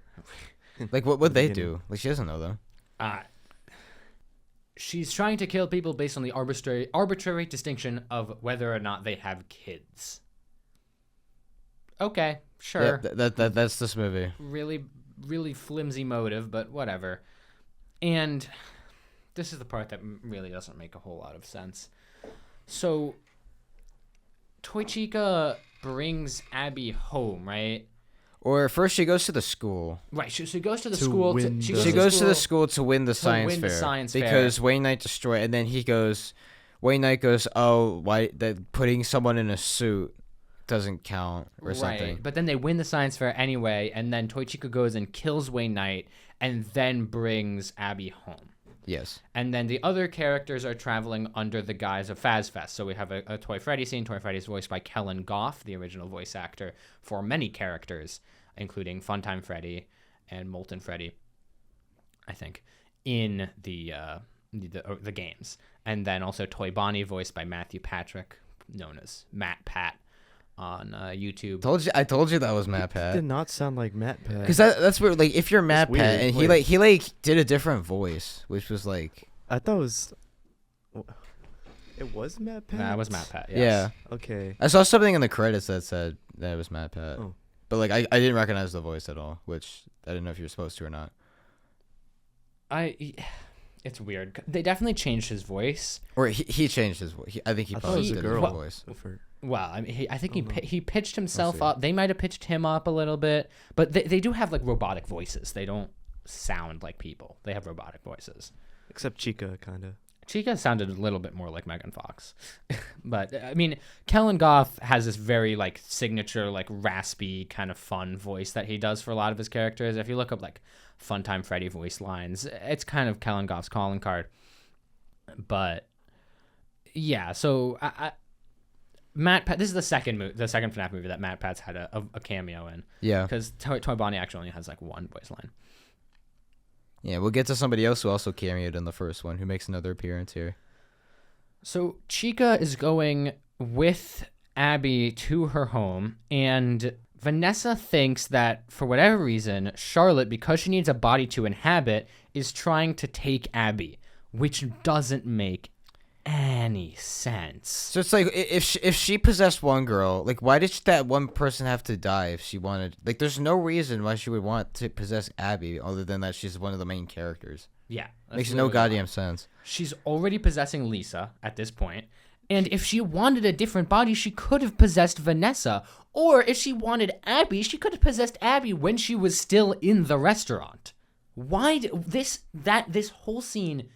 [SPEAKER 2] Like, what would they do? Like, she doesn't know though.
[SPEAKER 1] She's trying to kill people based on the arbitrary distinction of whether or not they have kids. Okay, sure.
[SPEAKER 2] Yeah, that's this movie.
[SPEAKER 1] Really, really flimsy motive, but whatever. And this is the part that really doesn't make a whole lot of sense. So, Toy Chica brings Abby home, right?
[SPEAKER 2] Or first she goes to the school.
[SPEAKER 1] Right. She goes to the
[SPEAKER 3] To
[SPEAKER 1] school.
[SPEAKER 3] win
[SPEAKER 1] She
[SPEAKER 3] the-
[SPEAKER 2] She goes to the school to win the
[SPEAKER 1] to
[SPEAKER 2] science
[SPEAKER 1] win the
[SPEAKER 2] fair.
[SPEAKER 1] science fair.
[SPEAKER 2] Because Wayne Knight destroyed, and then Wayne Knight goes, "Oh, why that putting someone in a suit doesn't count or something."
[SPEAKER 1] But then they win the science fair anyway, and then Toy Chica goes and kills Wayne Knight, and then brings Abby home.
[SPEAKER 2] Yes.
[SPEAKER 1] And then the other characters are traveling under the guise of FazFest. So we have a Toy Freddy scene. Toy Freddy is voiced by Kellen Goff, the original voice actor for many characters, including Funtime Freddy and Molten Freddy, I think, in the games. And then also Toy Bonnie, voiced by Matthew Patrick, known as Matt Pat on YouTube.
[SPEAKER 2] I told you that was Matt Pat.
[SPEAKER 3] Did not sound like Matt Pat.
[SPEAKER 2] Because that's weird. Like, if you're Matt
[SPEAKER 3] weird.
[SPEAKER 2] Pat, and
[SPEAKER 3] Wait.
[SPEAKER 2] he did a different voice, which was like,
[SPEAKER 3] I thought it was Matt Pat.
[SPEAKER 1] That was Matt Pat. Yes.
[SPEAKER 2] yeah.
[SPEAKER 3] Okay.
[SPEAKER 2] I saw something in the credits that said that it was Matt Pat.
[SPEAKER 3] Oh.
[SPEAKER 2] But like, I didn't recognize the voice at all, which I didn't know if you're supposed to or not.
[SPEAKER 1] It's weird. They definitely changed his voice.
[SPEAKER 2] Or he changed his voice. I think he
[SPEAKER 3] I thought it
[SPEAKER 2] probably
[SPEAKER 3] was a
[SPEAKER 2] did
[SPEAKER 3] girl.
[SPEAKER 2] his voice.
[SPEAKER 3] For-
[SPEAKER 1] Well, I mean, I think
[SPEAKER 3] Oh, no.
[SPEAKER 1] he pitched himself
[SPEAKER 2] see.
[SPEAKER 1] up. They might have pitched him up a little bit, but they do have like robotic voices. They don't sound like people. They have robotic voices.
[SPEAKER 3] Except Chica, kind of.
[SPEAKER 1] Chica sounded a little bit more like Megan Fox, but I mean, Kellen Goff has this very like signature, like raspy kind of fun voice that he does for a lot of his characters. If you look up like Funtime Freddy voice lines, it's kind of Kellen Goff's calling card. But yeah, so Matt Pat. This is the second FNAF movie that Matt Pat's had a cameo in.
[SPEAKER 2] Yeah.
[SPEAKER 1] Because Toy Bonnie actually only has like one voice line.
[SPEAKER 2] Yeah, we'll get to somebody else who also cameoed in the first one, who makes another appearance here.
[SPEAKER 1] So Chica is going with Abby to her home, and Vanessa thinks that for whatever reason, Charlotte, because she needs a body to inhabit, is trying to take Abby, which doesn't make any sense.
[SPEAKER 2] So it's like, if she possessed one girl, like, why did that one person have to die if she wanted? Like, there's no reason why she would want to possess Abby other than that she's one of the main characters.
[SPEAKER 1] Yeah. that's
[SPEAKER 2] Makes no
[SPEAKER 1] literally
[SPEAKER 2] goddamn
[SPEAKER 1] why.
[SPEAKER 2] sense.
[SPEAKER 1] She's already possessing Lisa at this point, and if she wanted a different body, she could have possessed Vanessa. Or if she wanted Abby, she could have possessed Abby when she was still in the restaurant. Why this whole scene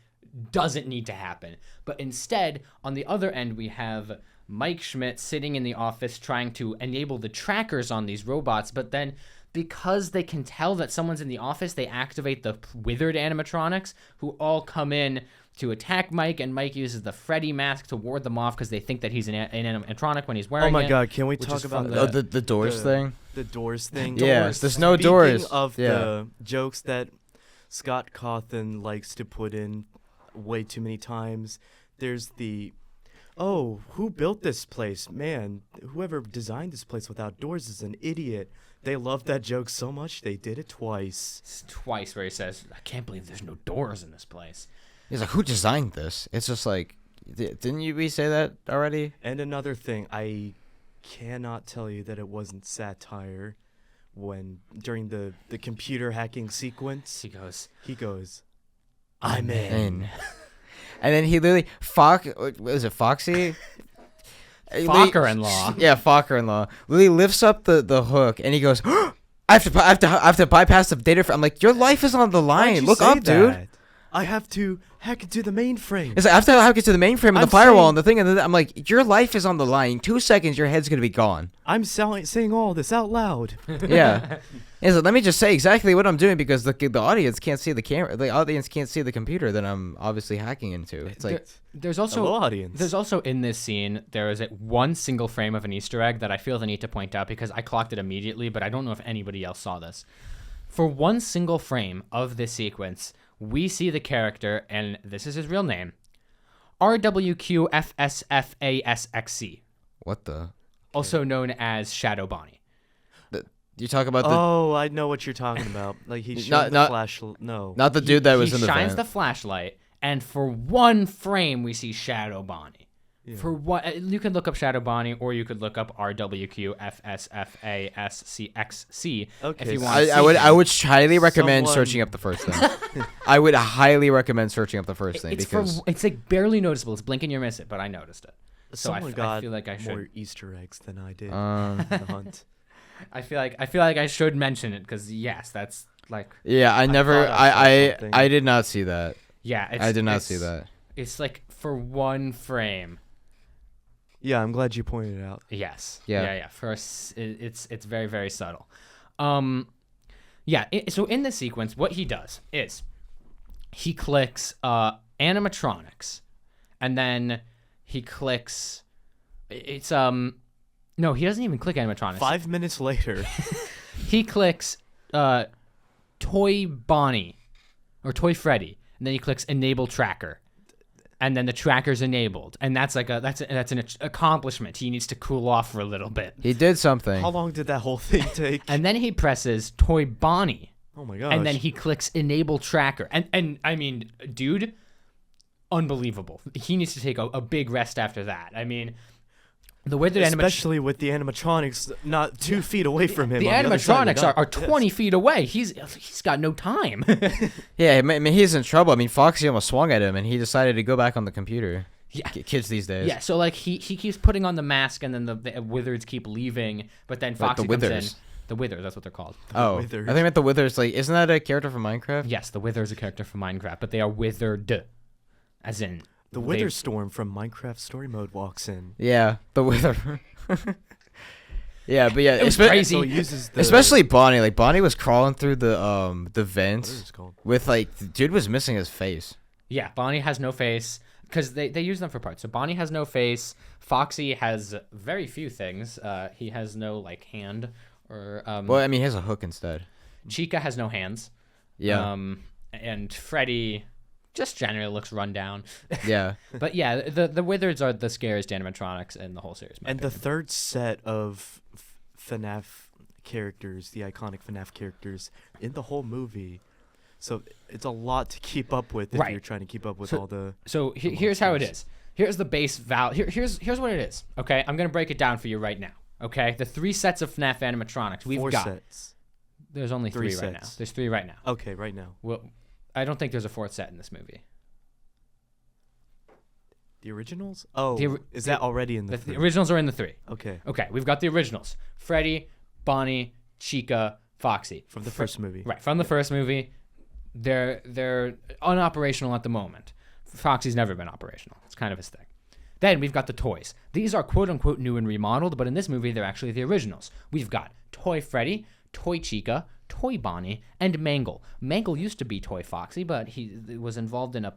[SPEAKER 1] doesn't need to happen. But instead, on the other end, we have Mike Schmidt sitting in the office trying to enable the trackers on these robots, but then because they can tell that someone's in the office, they activate the withered animatronics who all come in to attack Mike, and Mike uses the Freddy mask to ward them off because they think that he's an animatronic when he's wearing it.
[SPEAKER 3] Oh my god, can we
[SPEAKER 1] which
[SPEAKER 3] talk
[SPEAKER 1] is
[SPEAKER 3] about
[SPEAKER 1] from
[SPEAKER 2] the doors thing?
[SPEAKER 3] The doors thing.
[SPEAKER 2] Yeah,
[SPEAKER 3] Doors.
[SPEAKER 2] there's no
[SPEAKER 3] Speaking
[SPEAKER 2] doors.
[SPEAKER 3] of
[SPEAKER 2] Yeah.
[SPEAKER 3] the jokes that Scott Cawthon likes to put in way too many times, there's the, oh, who built this place? Man, whoever designed this place without doors is an idiot. They loved that joke so much they did it twice.
[SPEAKER 1] It's twice where he says, I can't believe there's no doors in this place.
[SPEAKER 2] He's like, who designed this? It's just like, didn't we say that already?
[SPEAKER 3] And another thing, I cannot tell you that it wasn't satire when during the computer hacking sequence
[SPEAKER 1] He goes,
[SPEAKER 3] I'm in.
[SPEAKER 2] And then he literally, was it Foxy?
[SPEAKER 1] Fokker-in-law.
[SPEAKER 2] Yeah, Fokker-in-law. Literally lifts up the hook and he goes, I have to bypass the data. I'm like, your life is on the
[SPEAKER 3] Why'd
[SPEAKER 2] line.
[SPEAKER 3] you
[SPEAKER 2] Look
[SPEAKER 3] say
[SPEAKER 2] up, dude.
[SPEAKER 3] that? I have to hack into the mainframe.
[SPEAKER 2] It's like, I have to hack it to the mainframe and the
[SPEAKER 3] I'm
[SPEAKER 2] firewall
[SPEAKER 3] saying-
[SPEAKER 2] and the thing. And I'm like, your life is on the line. In 2 seconds, your head's going to be gone.
[SPEAKER 3] I'm saying all this out loud.
[SPEAKER 2] Yeah. He's like, let me just say exactly what I'm doing because the audience can't see the camera. The audience can't see the computer that I'm obviously hacking into. It's like,
[SPEAKER 1] There's
[SPEAKER 3] Hello,
[SPEAKER 1] also
[SPEAKER 3] audience.
[SPEAKER 1] there's also in this scene there is one single frame of an Easter egg that I feel the need to point out because I clocked it immediately, but I don't know if anybody else saw this. For one single frame of this sequence, we see the character, and this is his real name, RWQFSFASXC,
[SPEAKER 2] what the?
[SPEAKER 1] also known as Shadow Bonnie.
[SPEAKER 2] You talk about the
[SPEAKER 3] Oh, I know what you're talking about. Like he showed
[SPEAKER 2] Not-
[SPEAKER 3] the
[SPEAKER 2] not-
[SPEAKER 3] flash. No.
[SPEAKER 2] not the dude that was
[SPEAKER 1] he
[SPEAKER 2] in the
[SPEAKER 1] shines
[SPEAKER 2] van.
[SPEAKER 1] the flashlight, and for one frame we see Shadow Bonnie.
[SPEAKER 3] Yeah.
[SPEAKER 1] For what you can look up Shadow Bonnie, or you could look up RWQFSFASCXC
[SPEAKER 3] Okay,
[SPEAKER 1] if you
[SPEAKER 3] so
[SPEAKER 1] want.
[SPEAKER 2] I would highly recommend
[SPEAKER 3] Someone-
[SPEAKER 2] searching up the first thing. I would highly recommend searching up the first thing
[SPEAKER 1] It's
[SPEAKER 2] because
[SPEAKER 1] it's like barely noticeable. It's blink and you miss it, but I noticed it. So
[SPEAKER 3] Someone
[SPEAKER 1] I
[SPEAKER 3] got
[SPEAKER 1] feel like I
[SPEAKER 3] more
[SPEAKER 1] should.
[SPEAKER 3] Easter eggs than I did.
[SPEAKER 2] um,
[SPEAKER 3] in the hunt.
[SPEAKER 1] I feel like I should mention it because yes, that's like
[SPEAKER 2] yeah, I never
[SPEAKER 3] thought I saw
[SPEAKER 2] I
[SPEAKER 3] something.
[SPEAKER 2] did not see that.
[SPEAKER 1] yeah.
[SPEAKER 2] I did not see that.
[SPEAKER 1] It's like for one frame.
[SPEAKER 3] Yeah, I'm glad you pointed it out.
[SPEAKER 1] Yes.
[SPEAKER 2] Yeah.
[SPEAKER 1] Yeah. For us, it's very very subtle. Yeah. So in this sequence, what he does is he clicks animatronics, and then he clicks. It's No, he doesn't even click animatronics.
[SPEAKER 3] 5 minutes later.
[SPEAKER 1] He clicks Toy Bonnie or Toy Freddy, and then he clicks Enable Tracker, and then the tracker's enabled, and that's an accomplishment. He needs to cool off for a little bit,
[SPEAKER 2] He did something.
[SPEAKER 3] How long did that whole thing take?
[SPEAKER 1] and then he presses Toy Bonnie,
[SPEAKER 3] Oh my gosh.
[SPEAKER 1] and then he clicks Enable Tracker, and I mean, dude, unbelievable. He needs to take a big rest after that. I mean. The withered
[SPEAKER 3] especially with the animatronics not 2 feet away from him.
[SPEAKER 1] the
[SPEAKER 3] on the other side of
[SPEAKER 1] animatronics
[SPEAKER 3] the
[SPEAKER 1] are
[SPEAKER 3] gun.
[SPEAKER 1] 20 feet away. He's got no time.
[SPEAKER 2] Yeah, I mean he's in trouble. I mean Foxy almost swung at him and he decided to go back on the computer.
[SPEAKER 1] Yeah.
[SPEAKER 2] Kids these days.
[SPEAKER 1] Yeah, so like he keeps putting on the mask, and then the withers keep leaving, but then
[SPEAKER 2] Like
[SPEAKER 1] Foxy
[SPEAKER 2] the
[SPEAKER 1] comes in.
[SPEAKER 2] Withers.
[SPEAKER 1] The withers, that's what they're called.
[SPEAKER 2] Oh,
[SPEAKER 3] Withers.
[SPEAKER 2] I think the Withers. Like, isn't that a character from Minecraft?
[SPEAKER 1] Yes, the withers are a character from Minecraft, but they are withered, as in
[SPEAKER 3] The
[SPEAKER 1] they-
[SPEAKER 3] Wither Storm from Minecraft Story Mode walks in.
[SPEAKER 2] Yeah, the Wither. Yeah, but yeah,
[SPEAKER 1] It was
[SPEAKER 2] espe-
[SPEAKER 1] crazy.
[SPEAKER 3] So he uses the
[SPEAKER 2] especially Bonnie. Like Bonnie was crawling through the
[SPEAKER 3] what is
[SPEAKER 2] vents
[SPEAKER 3] it called?
[SPEAKER 2] with like the dude was missing his face.
[SPEAKER 1] Yeah, Bonnie has no face because they use them for parts. So Bonnie has no face. Foxy has very few things. He has no like hand or
[SPEAKER 2] Well, I mean, he has a hook instead.
[SPEAKER 1] Chica has no hands.
[SPEAKER 2] Yeah,
[SPEAKER 1] And Freddy just generally looks run down.
[SPEAKER 2] yeah.
[SPEAKER 1] But yeah, the withers are the scariest animatronics in the whole series. in my
[SPEAKER 3] And the
[SPEAKER 1] opinion.
[SPEAKER 3] third set of FNAF characters, the iconic FNAF characters in the whole movie. So it's a lot to keep up with if
[SPEAKER 1] Right.
[SPEAKER 3] you're trying to keep up with
[SPEAKER 1] So-
[SPEAKER 3] all the.
[SPEAKER 1] So
[SPEAKER 3] the
[SPEAKER 1] here's how it
[SPEAKER 3] monsters.
[SPEAKER 1] is. Here's the base value. Here's what it is. Okay, I'm gonna break it down for you right now. Okay, the 3 sets of FNAF animatronics we've
[SPEAKER 3] 4
[SPEAKER 1] got.
[SPEAKER 3] sets.
[SPEAKER 1] There's only 3
[SPEAKER 3] 3
[SPEAKER 1] right now.
[SPEAKER 3] sets.
[SPEAKER 1] There's 3 right now.
[SPEAKER 3] Okay, right now.
[SPEAKER 1] Well, I don't think there's a 4th set in this movie.
[SPEAKER 3] The originals? Oh,
[SPEAKER 1] The ori-
[SPEAKER 3] is that already in the,
[SPEAKER 1] The
[SPEAKER 3] three?
[SPEAKER 1] originals are in the 3.
[SPEAKER 3] Okay,
[SPEAKER 1] Okay, we've got the originals: Freddy, Bonnie, Chica, Foxy.
[SPEAKER 3] from the first movie.
[SPEAKER 1] Right, from the first movie. They're unoperational at the moment. Foxy's never been operational. It's kind of his thing. Then we've got the toys. These are quote-unquote new and remodeled, but in this movie, they're actually the originals. We've got Toy Freddy, Toy Chica, Toy Bonnie, and Mangle. Mangle used to be Toy Foxy, but he was involved in a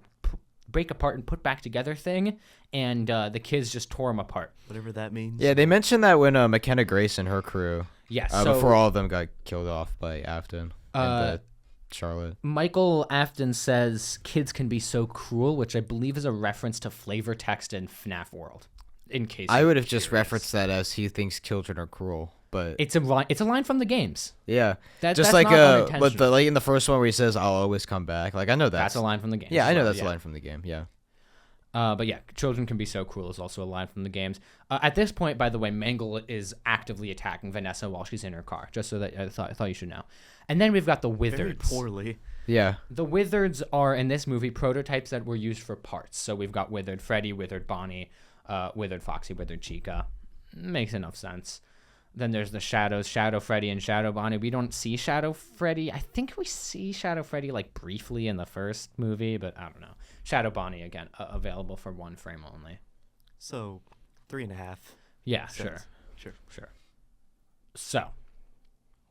[SPEAKER 1] break apart and put back together thing, and the kids just tore him apart.
[SPEAKER 3] Whatever that means.
[SPEAKER 2] Yeah, they mentioned that when McKenna Grace and her crew,
[SPEAKER 1] Yes.
[SPEAKER 2] before all of them got killed off by Afton and Charlotte.
[SPEAKER 1] Michael Afton says kids can be so cruel, which I believe is a reference to flavor text in FNAF World. In case
[SPEAKER 2] I
[SPEAKER 1] you're
[SPEAKER 2] would have just
[SPEAKER 1] curious.
[SPEAKER 2] referenced that as he thinks children are cruel, but
[SPEAKER 1] It's a line from the games.
[SPEAKER 2] yeah,
[SPEAKER 1] That's
[SPEAKER 2] just
[SPEAKER 1] not
[SPEAKER 2] like but
[SPEAKER 1] unintentional.
[SPEAKER 2] like in the first one where he says, "I'll always come back." Like I know
[SPEAKER 1] That's a line from the games.
[SPEAKER 2] Yeah,
[SPEAKER 1] as
[SPEAKER 2] I know
[SPEAKER 1] well,
[SPEAKER 2] that's a line from the game. Yeah.
[SPEAKER 1] But yeah, children can be so cruel is also a line from the games. At this point, by the way, Mangle is actively attacking Vanessa while she's in her car, just so that I thought you should know. And then we've got the
[SPEAKER 3] Very
[SPEAKER 1] Wizards.
[SPEAKER 3] poorly.
[SPEAKER 2] Yeah.
[SPEAKER 1] The Wizards are, in this movie, prototypes that were used for parts. So we've got Withered Freddy, Withered Bonnie, Withered Foxy, Withered Chica. Makes enough sense. Then there's the Shadows, Shadow Freddy and Shadow Bonnie. We don't see Shadow Freddy. I think we see Shadow Freddy like briefly in the first movie, but I don't know. Shadow Bonnie, again, available for one frame only.
[SPEAKER 3] So, 3.5.
[SPEAKER 1] Yeah,
[SPEAKER 3] cents.
[SPEAKER 1] sure. So,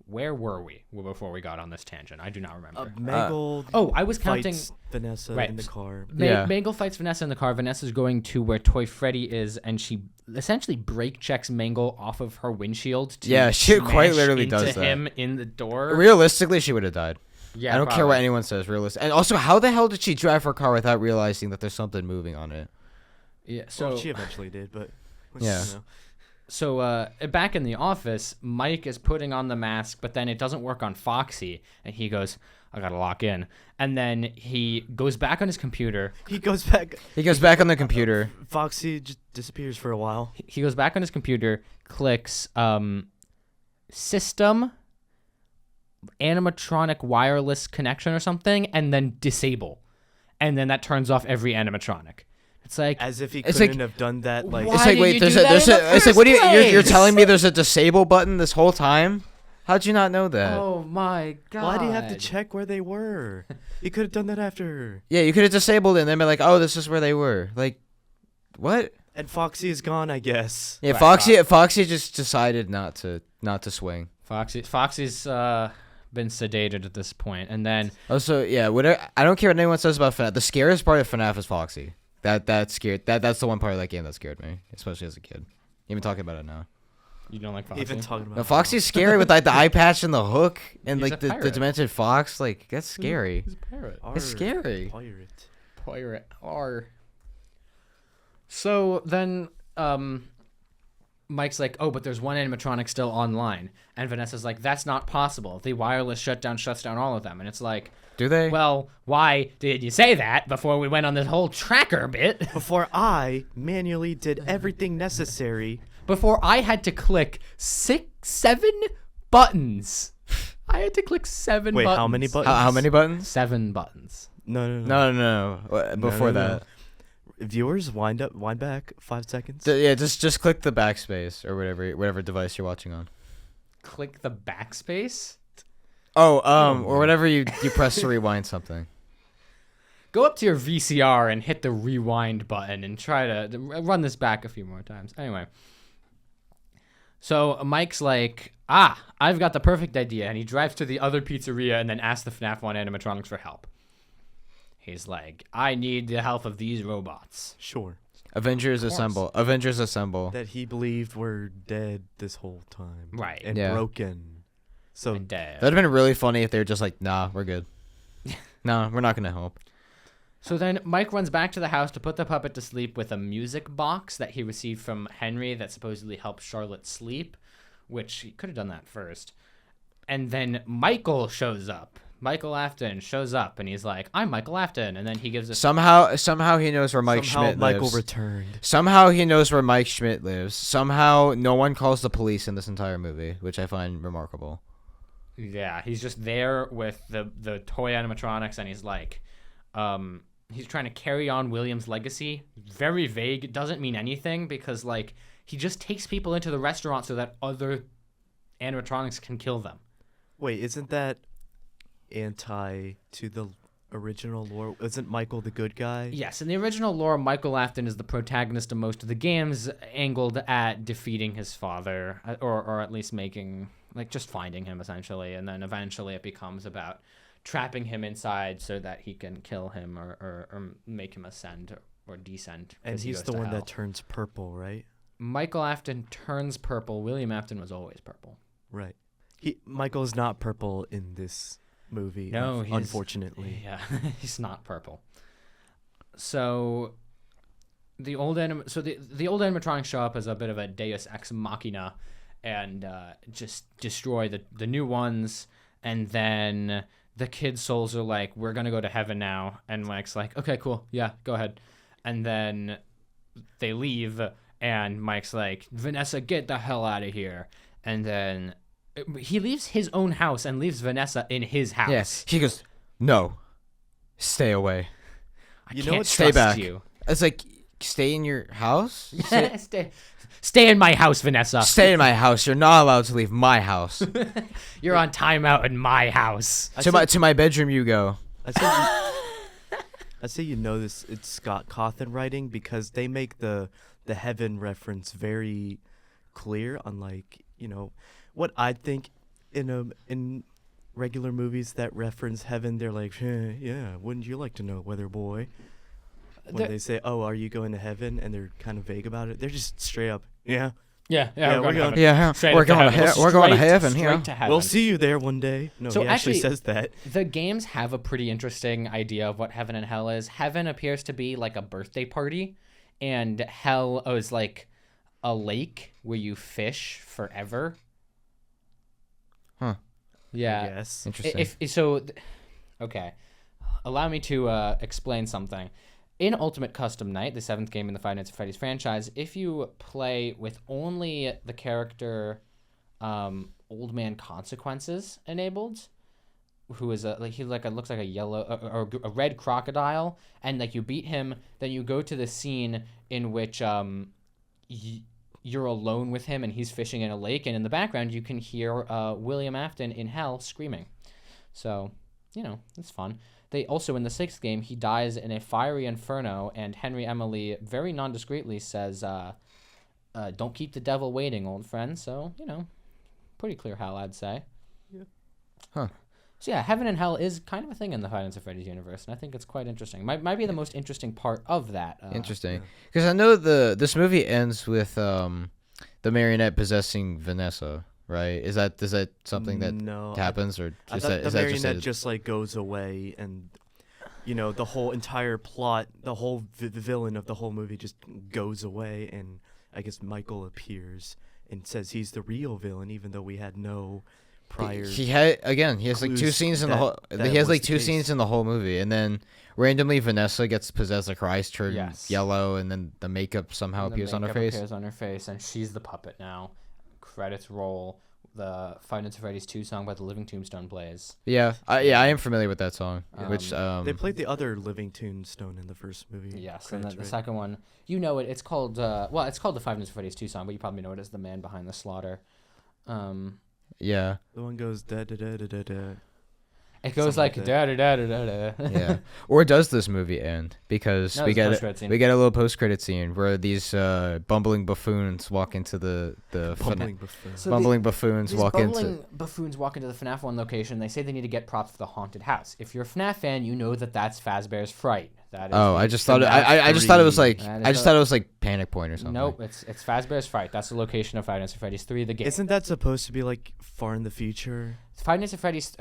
[SPEAKER 1] where were we before we got on this tangent? I do not remember.
[SPEAKER 3] Mangle
[SPEAKER 1] I was counting.
[SPEAKER 3] fights Vanessa
[SPEAKER 1] Right.
[SPEAKER 3] in the car.
[SPEAKER 2] Yeah.
[SPEAKER 1] Mangle fights Vanessa in the car. Vanessa's going to where Toy Freddy is, and she essentially brake checks Mangle off of her windshield. To
[SPEAKER 2] Yeah, she quite
[SPEAKER 1] smash
[SPEAKER 2] literally
[SPEAKER 1] into
[SPEAKER 2] does that.
[SPEAKER 1] him in the door.
[SPEAKER 2] Realistically, she would have died.
[SPEAKER 1] Yeah,
[SPEAKER 2] I don't care what anyone says. Realistic. And also, how the hell did she drive her car without realizing that there's something moving on it?
[SPEAKER 1] Yeah,
[SPEAKER 3] So she eventually did, but
[SPEAKER 2] Yeah.
[SPEAKER 3] you know.
[SPEAKER 1] So back in the office, Mike is putting on the mask, but then it doesn't work on Foxy, and he goes, "I gotta lock in." And then he goes back on his computer.
[SPEAKER 3] He goes back.
[SPEAKER 2] He goes back on the computer.
[SPEAKER 3] Foxy just disappears for a while.
[SPEAKER 1] He goes back on his computer, clicks system, animatronic wireless connection or something, and then disable. And then that turns off every animatronic. It's like,
[SPEAKER 3] As if he
[SPEAKER 2] It's
[SPEAKER 3] couldn't
[SPEAKER 2] like-
[SPEAKER 3] have done that. Like,
[SPEAKER 1] Why
[SPEAKER 2] It's like,
[SPEAKER 1] did
[SPEAKER 2] wait,
[SPEAKER 1] you
[SPEAKER 2] there's
[SPEAKER 1] do
[SPEAKER 2] a,
[SPEAKER 1] that
[SPEAKER 2] there's
[SPEAKER 1] in
[SPEAKER 2] a,
[SPEAKER 1] the
[SPEAKER 2] it's like, what do you,
[SPEAKER 1] first
[SPEAKER 2] you're
[SPEAKER 1] place?
[SPEAKER 2] telling me there's a disable button this whole time? How'd you not know that?
[SPEAKER 1] oh my god.
[SPEAKER 3] why do you have to check where they were? He could have done that after.
[SPEAKER 2] Yeah, you could have disabled it and then been like, oh, this is where they were. Like, what?
[SPEAKER 3] And Foxy is gone, I guess.
[SPEAKER 2] Yeah,
[SPEAKER 1] Right,
[SPEAKER 2] Foxy just decided not to swing.
[SPEAKER 1] Foxy's been sedated at this point, and then
[SPEAKER 2] Also, yeah, I don't care what anyone says about FNAF. The scariest part of FNAF is Foxy. That's the one part of that game that scared me, especially as a kid. Even talking about it now.
[SPEAKER 1] you don't like Foxy.
[SPEAKER 3] Even talking about
[SPEAKER 2] No, Foxy's scary with like the eye patch and the hook and
[SPEAKER 1] He's
[SPEAKER 2] like
[SPEAKER 1] a
[SPEAKER 2] the
[SPEAKER 1] pirate.
[SPEAKER 2] demented fox. Like that's scary.
[SPEAKER 1] He's a pirate.
[SPEAKER 2] It's scary.
[SPEAKER 3] Pirate.
[SPEAKER 1] Pirate. So then, Mike's like, "Oh, but there's one animatronic still online," and Vanessa's like, "That's not possible. The wireless shuts down all of them." And it's like,
[SPEAKER 2] Do they?
[SPEAKER 1] well, why did you say that before we went on this whole tracker bit?
[SPEAKER 3] Before I manually did everything necessary.
[SPEAKER 1] Before I had to click 7 buttons. I had to click 7
[SPEAKER 3] Wait,
[SPEAKER 1] buttons.
[SPEAKER 3] how many buttons?
[SPEAKER 2] How many buttons?
[SPEAKER 1] 7 buttons.
[SPEAKER 3] No.
[SPEAKER 2] No. Before
[SPEAKER 3] no.
[SPEAKER 2] that.
[SPEAKER 3] Viewers, wind back 5 seconds.
[SPEAKER 2] Yeah, just click the backspace or whatever device you're watching on.
[SPEAKER 1] Click the backspace.
[SPEAKER 2] Oh, or whatever you press to rewind something.
[SPEAKER 1] Go up to your VCR and hit the rewind button and try to run this back a few more times. Anyway. So Mike's like, I've got the perfect idea. And he drives to the other pizzeria and then asks the FNAF 1 animatronics for help. He's like, I need the help of these robots.
[SPEAKER 3] Sure.
[SPEAKER 2] Avengers
[SPEAKER 1] course.
[SPEAKER 2] assemble. Avengers assemble.
[SPEAKER 3] That he believed were dead this whole time.
[SPEAKER 1] Right.
[SPEAKER 3] And
[SPEAKER 2] Yeah.
[SPEAKER 3] broken. So
[SPEAKER 1] And,
[SPEAKER 2] That'd have been really funny if they were just like, nah, we're good. No, we're not gonna help.
[SPEAKER 1] So then Mike runs back to the house to put the puppet to sleep with a music box that he received from Henry that supposedly helps Charlotte sleep, which he could have done that first. And then Michael shows up. Michael Afton shows up, and he's like, I'm Michael Afton. And then he gives us...
[SPEAKER 2] Somehow he knows where Mike
[SPEAKER 3] somehow
[SPEAKER 2] Schmidt
[SPEAKER 3] Michael
[SPEAKER 2] lives.
[SPEAKER 3] returned.
[SPEAKER 2] Somehow he knows where Mike Schmidt lives. Somehow no one calls the police in this entire movie, which I find remarkable.
[SPEAKER 1] Yeah, he's just there with the toy animatronics, and he's like... he's trying to carry on William's legacy. Very vague. It doesn't mean anything because, like, he just takes people into the restaurant so that other animatronics can kill them.
[SPEAKER 3] Wait, isn't that anti to the original lore, isn't Michael the good guy?
[SPEAKER 1] Yes, in the original lore, Michael Afton is the protagonist of most of the games, angled at defeating his father, or at least making, like, just finding him, essentially. And then eventually it becomes about trapping him inside so that he can kill him or make him ascend or descend.
[SPEAKER 3] And
[SPEAKER 1] 'cause he
[SPEAKER 3] he's
[SPEAKER 1] goes
[SPEAKER 3] the
[SPEAKER 1] to
[SPEAKER 3] one
[SPEAKER 1] hell.
[SPEAKER 3] that turns purple, right?
[SPEAKER 1] Michael Afton turns purple. William Afton was always purple.
[SPEAKER 3] Right. Michael's not purple in this movie.
[SPEAKER 1] No, he's,
[SPEAKER 3] unfortunately.
[SPEAKER 1] Yeah, he's not purple. So the old animatronics show up as a bit of a Deus Ex Machina and just destroy the new ones, and then the kids' souls are like, we're gonna go to heaven now, and Mike's like, okay, cool, yeah, go ahead. And then they leave, and Mike's like, Vanessa, get the hell out of here. And then he leaves his own house and leaves Vanessa in his house.
[SPEAKER 2] Yes. He goes, no, stay away.
[SPEAKER 1] I
[SPEAKER 3] You know
[SPEAKER 1] can't
[SPEAKER 3] what?
[SPEAKER 2] Stay
[SPEAKER 1] trust
[SPEAKER 2] back.
[SPEAKER 1] you.
[SPEAKER 2] It's like, stay in your house?
[SPEAKER 1] Stay in my house, Vanessa.
[SPEAKER 2] Stay in my house. You're not allowed to leave my house.
[SPEAKER 1] You're on timeout in my house.
[SPEAKER 2] To my bedroom you go.
[SPEAKER 3] I say you know this. It's Scott Cawthon writing, because they make the heaven reference very clear. Unlike what I'd think in regular movies that reference heaven, they're like, yeah, wouldn't you like to know, weather boy? When they say, oh, are you going to heaven? And they're kind of vague about it. They're just straight up, yeah.
[SPEAKER 1] Yeah,
[SPEAKER 3] we're going.
[SPEAKER 2] Yeah,
[SPEAKER 1] Straight
[SPEAKER 2] we're
[SPEAKER 1] up to
[SPEAKER 2] going to
[SPEAKER 1] heaven.
[SPEAKER 2] we're going to
[SPEAKER 1] Straight-
[SPEAKER 2] heaven
[SPEAKER 1] straight
[SPEAKER 2] here.
[SPEAKER 1] to heaven.
[SPEAKER 3] We'll see you there one day. No,
[SPEAKER 1] So
[SPEAKER 3] he actually
[SPEAKER 1] actually-
[SPEAKER 3] says that.
[SPEAKER 1] The games have a pretty interesting idea of what heaven and hell is. Heaven appears to be like a birthday party, and hell is like a lake where you fish forever.
[SPEAKER 2] Huh.
[SPEAKER 1] Yeah.
[SPEAKER 3] Yes.
[SPEAKER 2] Interesting.
[SPEAKER 1] Okay. Allow me to explain something. In Ultimate Custom Night, the 7th game in the Five Nights at Freddy's franchise, if you play with only the character Old Man Consequences enabled, who is looks like a yellow or a red crocodile, and like you beat him, then you go to the scene in which you're alone with him and he's fishing in a lake, and in the background you can hear William Afton in hell screaming. So, it's fun. They also, in the 6th game, he dies in a fiery inferno, and Henry Emily very non-discreetly says, don't keep the devil waiting, old friend. So, pretty clear hell, I'd say.
[SPEAKER 3] Yeah.
[SPEAKER 2] Huh.
[SPEAKER 1] So yeah, heaven and hell is kind of a thing in the Five Nights at Freddy's universe, and I think it's quite interesting. Might be the most interesting part of that.
[SPEAKER 2] Interesting. Because I know this movie ends with the marionette possessing Vanessa, right? Is that something that
[SPEAKER 3] No,
[SPEAKER 2] happens, or
[SPEAKER 3] I
[SPEAKER 2] is
[SPEAKER 3] thought
[SPEAKER 2] that
[SPEAKER 3] the
[SPEAKER 2] is that
[SPEAKER 3] marionette
[SPEAKER 2] just
[SPEAKER 3] just like goes away, and the whole entire plot, the whole villain of the whole movie just goes away, and I guess Michael appears and says he's the real villain, even though we had no prior.
[SPEAKER 2] he has like two
[SPEAKER 3] clues
[SPEAKER 2] scenes in the
[SPEAKER 3] that-
[SPEAKER 2] whole.
[SPEAKER 3] that
[SPEAKER 2] He has
[SPEAKER 3] was
[SPEAKER 2] like
[SPEAKER 3] the
[SPEAKER 2] two
[SPEAKER 3] case.
[SPEAKER 2] scenes in the whole movie, and then randomly Vanessa gets possessed, like her eyes turn
[SPEAKER 1] Yes.
[SPEAKER 2] yellow, and then the makeup somehow
[SPEAKER 1] the
[SPEAKER 2] appears on her
[SPEAKER 1] makeup
[SPEAKER 2] face.
[SPEAKER 1] appears on her face, and she's the puppet now. Credits roll. The Five Nights at Freddy's 2 song by the Living Tombstone plays.
[SPEAKER 2] Yeah, I am familiar with that song. Which
[SPEAKER 3] They played the other Living Tombstone in the first movie.
[SPEAKER 1] Yes, and then
[SPEAKER 3] Credits,
[SPEAKER 1] the
[SPEAKER 3] right?
[SPEAKER 1] second one, it's called it's called the Five Nights at Freddy's 2 song, but you probably know it as The Man Behind the Slaughter.
[SPEAKER 2] yeah.
[SPEAKER 3] The one goes da da da da da da.
[SPEAKER 1] It goes
[SPEAKER 3] Something
[SPEAKER 1] like
[SPEAKER 3] like
[SPEAKER 1] da da da da da.
[SPEAKER 2] Yeah. Or does this movie end? Because
[SPEAKER 1] No,
[SPEAKER 2] we
[SPEAKER 1] there's a
[SPEAKER 2] get
[SPEAKER 1] post-credit scene.
[SPEAKER 2] we get a little post credit scene where these bumbling buffoons walk into the
[SPEAKER 3] Bumbling buffoon.
[SPEAKER 1] So
[SPEAKER 2] bumbling buffoons
[SPEAKER 1] These
[SPEAKER 2] walk
[SPEAKER 1] bumbling
[SPEAKER 2] into.
[SPEAKER 1] buffoons walk into the FNAF 1 location. They say they need to get props for the haunted house. If you're a FNAF fan, you know that that's Fazbear's Fright. That is
[SPEAKER 2] Oh,
[SPEAKER 1] the
[SPEAKER 2] I just thought
[SPEAKER 1] FNAF
[SPEAKER 2] I just thought it was
[SPEAKER 1] 3.
[SPEAKER 2] like
[SPEAKER 1] That is
[SPEAKER 2] I just
[SPEAKER 1] a-
[SPEAKER 2] thought it was like Panic Point or something.
[SPEAKER 1] Nope, it's Fazbear's Fright. That's the location of Five Nights at Freddy's 3, the game.
[SPEAKER 3] Isn't that supposed to be like far in the future,
[SPEAKER 1] Five Nights at Freddy's?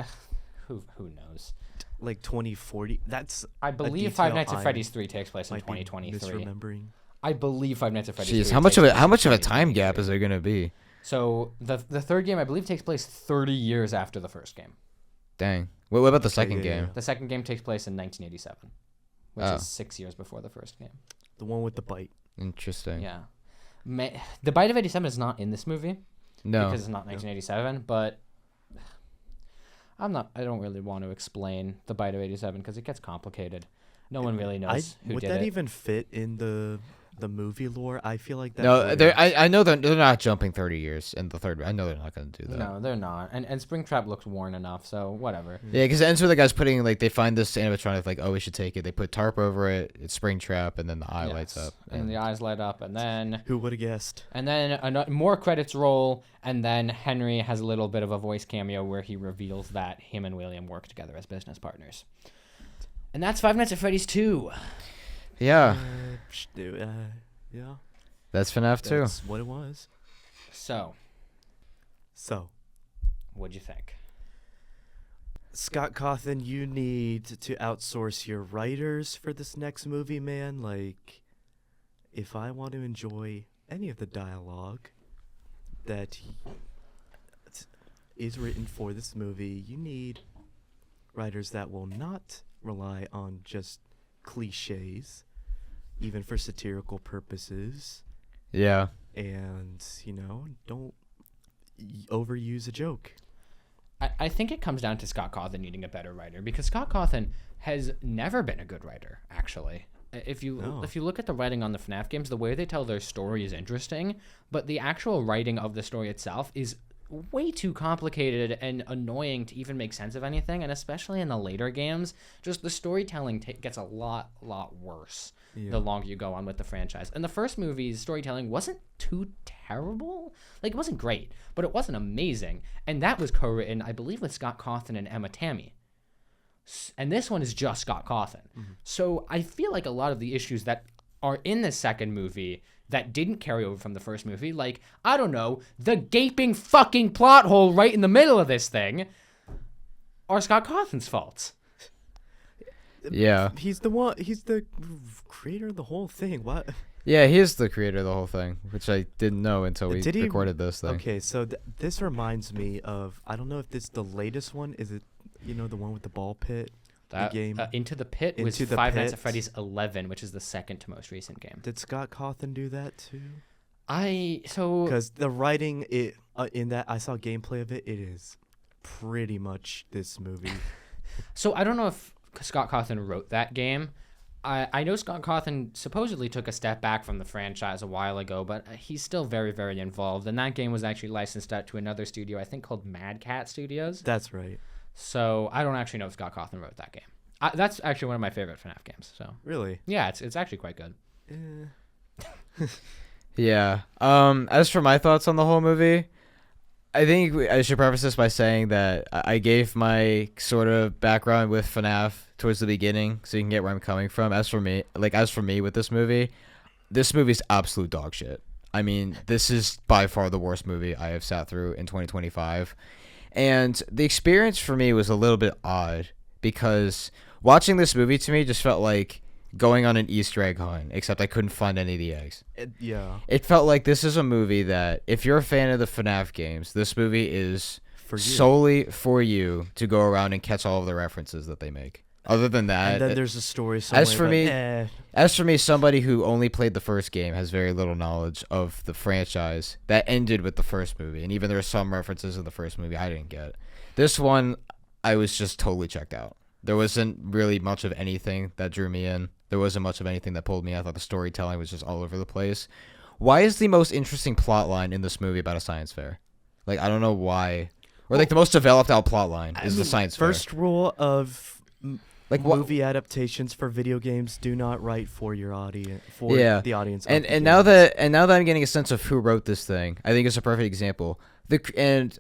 [SPEAKER 1] Who knows?
[SPEAKER 3] like 2040? That's
[SPEAKER 1] I believe
[SPEAKER 3] detail
[SPEAKER 1] Five Nights at
[SPEAKER 3] I
[SPEAKER 1] Freddy's 3 takes place in
[SPEAKER 3] might be
[SPEAKER 1] 2023.
[SPEAKER 3] misremembering.
[SPEAKER 1] I believe Five Nights at Freddy's
[SPEAKER 2] Jeez,
[SPEAKER 1] 3
[SPEAKER 2] how much
[SPEAKER 1] takes
[SPEAKER 2] of
[SPEAKER 1] place in
[SPEAKER 2] a time gap
[SPEAKER 1] 2023.
[SPEAKER 2] is there gonna be?
[SPEAKER 1] So the third game, I believe, takes place 30 years after the first game.
[SPEAKER 2] Dang. What about the
[SPEAKER 3] Okay,
[SPEAKER 2] second
[SPEAKER 3] yeah,
[SPEAKER 2] game?
[SPEAKER 3] yeah.
[SPEAKER 1] The second game takes place in 1987, which
[SPEAKER 2] Oh.
[SPEAKER 1] is 6 years before the first game.
[SPEAKER 3] The one with the bite.
[SPEAKER 2] Interesting.
[SPEAKER 1] Yeah. The Bite of 87 is not in this movie
[SPEAKER 2] No.
[SPEAKER 1] because it's not 1987, but I don't really want to explain the Bite of 87 because it gets complicated. No one really knows who
[SPEAKER 3] Would
[SPEAKER 1] did
[SPEAKER 3] that
[SPEAKER 1] it.
[SPEAKER 3] even fit in the the movie lore, I feel like that.
[SPEAKER 2] No,
[SPEAKER 3] wouldn't-
[SPEAKER 2] I know they're not jumping 30 years in the third. I know they're not going to do that.
[SPEAKER 1] No, they're not. And Springtrap looks worn enough, so whatever.
[SPEAKER 2] Yeah, because it ends with the guys putting like they find this animatronic like, oh, we should take it. They put tarp over it. It's Springtrap, and then the eye lights
[SPEAKER 1] Yes.
[SPEAKER 2] up.
[SPEAKER 1] And the eyes light up, and then
[SPEAKER 3] Who would have guessed?
[SPEAKER 1] more credits roll, and then Henry has a little bit of a voice cameo where he reveals that him and William work together as business partners. And that's Five Nights at Freddy's 2.
[SPEAKER 2] Yeah,
[SPEAKER 3] Yeah.
[SPEAKER 2] that's FNAF too.
[SPEAKER 3] That's what it was.
[SPEAKER 1] So,
[SPEAKER 3] So,
[SPEAKER 1] what'd you think?
[SPEAKER 3] Scott Cawthon, you need to outsource your writers for this next movie, man. Like, if I want to enjoy any of the dialogue that is written for this movie, you need writers that will not rely on just cliches, even for satirical purposes,
[SPEAKER 2] Yeah,
[SPEAKER 3] and, don't overuse a joke.
[SPEAKER 1] I think it comes down to Scott Cawthon needing a better writer, because Scott Cawthon has never been a good writer, actually. If you look at the writing on the FNAF games, the way they tell their story is interesting, but the actual writing of the story itself is way too complicated and annoying to even make sense of anything, and especially in the later games, just the storytelling gets a lot worse the longer you go on with the franchise. And the first movie's storytelling wasn't too terrible. Like, it wasn't great, but it wasn't amazing. And that was co-written, I believe, with Scott Cawthon and Emma Tammy. And this one is just Scott Cawthon.
[SPEAKER 3] Mm-hmm.
[SPEAKER 1] So I feel like a lot of the issues that are in the second movie that didn't carry over from the first movie, like, I don't know, the gaping fucking plot hole right in the middle of this thing, are Scott Cawthon's faults.
[SPEAKER 2] yeah,
[SPEAKER 3] He's the creator of the whole thing. What?
[SPEAKER 2] yeah. He is the creator of the whole thing, which I didn't know until we
[SPEAKER 3] Did he-
[SPEAKER 2] recorded this thing.
[SPEAKER 3] Okay, so this reminds me of, I don't know if this is the latest one. Is it, the one with the ball pit?
[SPEAKER 1] That
[SPEAKER 3] game
[SPEAKER 1] Into the Pit was
[SPEAKER 3] Into the
[SPEAKER 1] Five Nights at
[SPEAKER 3] Pit.
[SPEAKER 1] Freddy's 11, which is the second to most recent game.
[SPEAKER 3] Did Scott Cawthon do that too?
[SPEAKER 1] So
[SPEAKER 3] Because the writing in that, I saw gameplay of it. It is pretty much this movie.
[SPEAKER 1] So I don't know if Scott Cawthon wrote that game. I know Scott Cawthon supposedly took a step back from the franchise a while ago, but he's still very, very involved. And that game was actually licensed out to another studio, I think called Mad Cat Studios.
[SPEAKER 3] That's right.
[SPEAKER 1] So I don't actually know if Scott Cawthon wrote that game. That's actually one of my favorite FNAF games. So
[SPEAKER 3] Really?
[SPEAKER 1] yeah, it's actually quite good.
[SPEAKER 2] Yeah. As for my thoughts on the whole movie, I think I should preface this by saying that I gave my sort of background with FNAF towards the beginning, so you can get where I'm coming from. As for me with this movie's absolute dog shit. I mean, this is by far the worst movie I have sat through in 2025. And the experience for me was a little bit odd, because watching this movie to me just felt like going on an Easter egg hunt, except I couldn't find any of the eggs.
[SPEAKER 3] Yeah.
[SPEAKER 2] It felt like this is a movie that, if you're a fan of the FNAF games, this movie is
[SPEAKER 3] For you.
[SPEAKER 2] solely for you to go around and catch all of the references that they make. Other than that,
[SPEAKER 3] And then there's a story somewhere.
[SPEAKER 2] as for
[SPEAKER 3] but,
[SPEAKER 2] me- As for me, somebody who only played the first game has very little knowledge of the franchise that ended with the first movie. And even there are some references in the first movie I didn't get. This one, I was just totally checked out. There wasn't really much of anything that drew me in. There wasn't much of anything that pulled me. I thought the storytelling was just all over the place. Why is the most interesting plot line in this movie about a science fair? Like, I don't know why. Or, like, the most developed out plot line is the science fair.
[SPEAKER 3] First rule of
[SPEAKER 2] Like, what?
[SPEAKER 3] movie adaptations for video games: do not write for your audience,
[SPEAKER 2] Yeah.
[SPEAKER 3] the audience. of
[SPEAKER 2] And
[SPEAKER 3] the
[SPEAKER 2] and now
[SPEAKER 3] games.
[SPEAKER 2] that I'm getting a sense of who wrote this thing, I think it's a perfect example.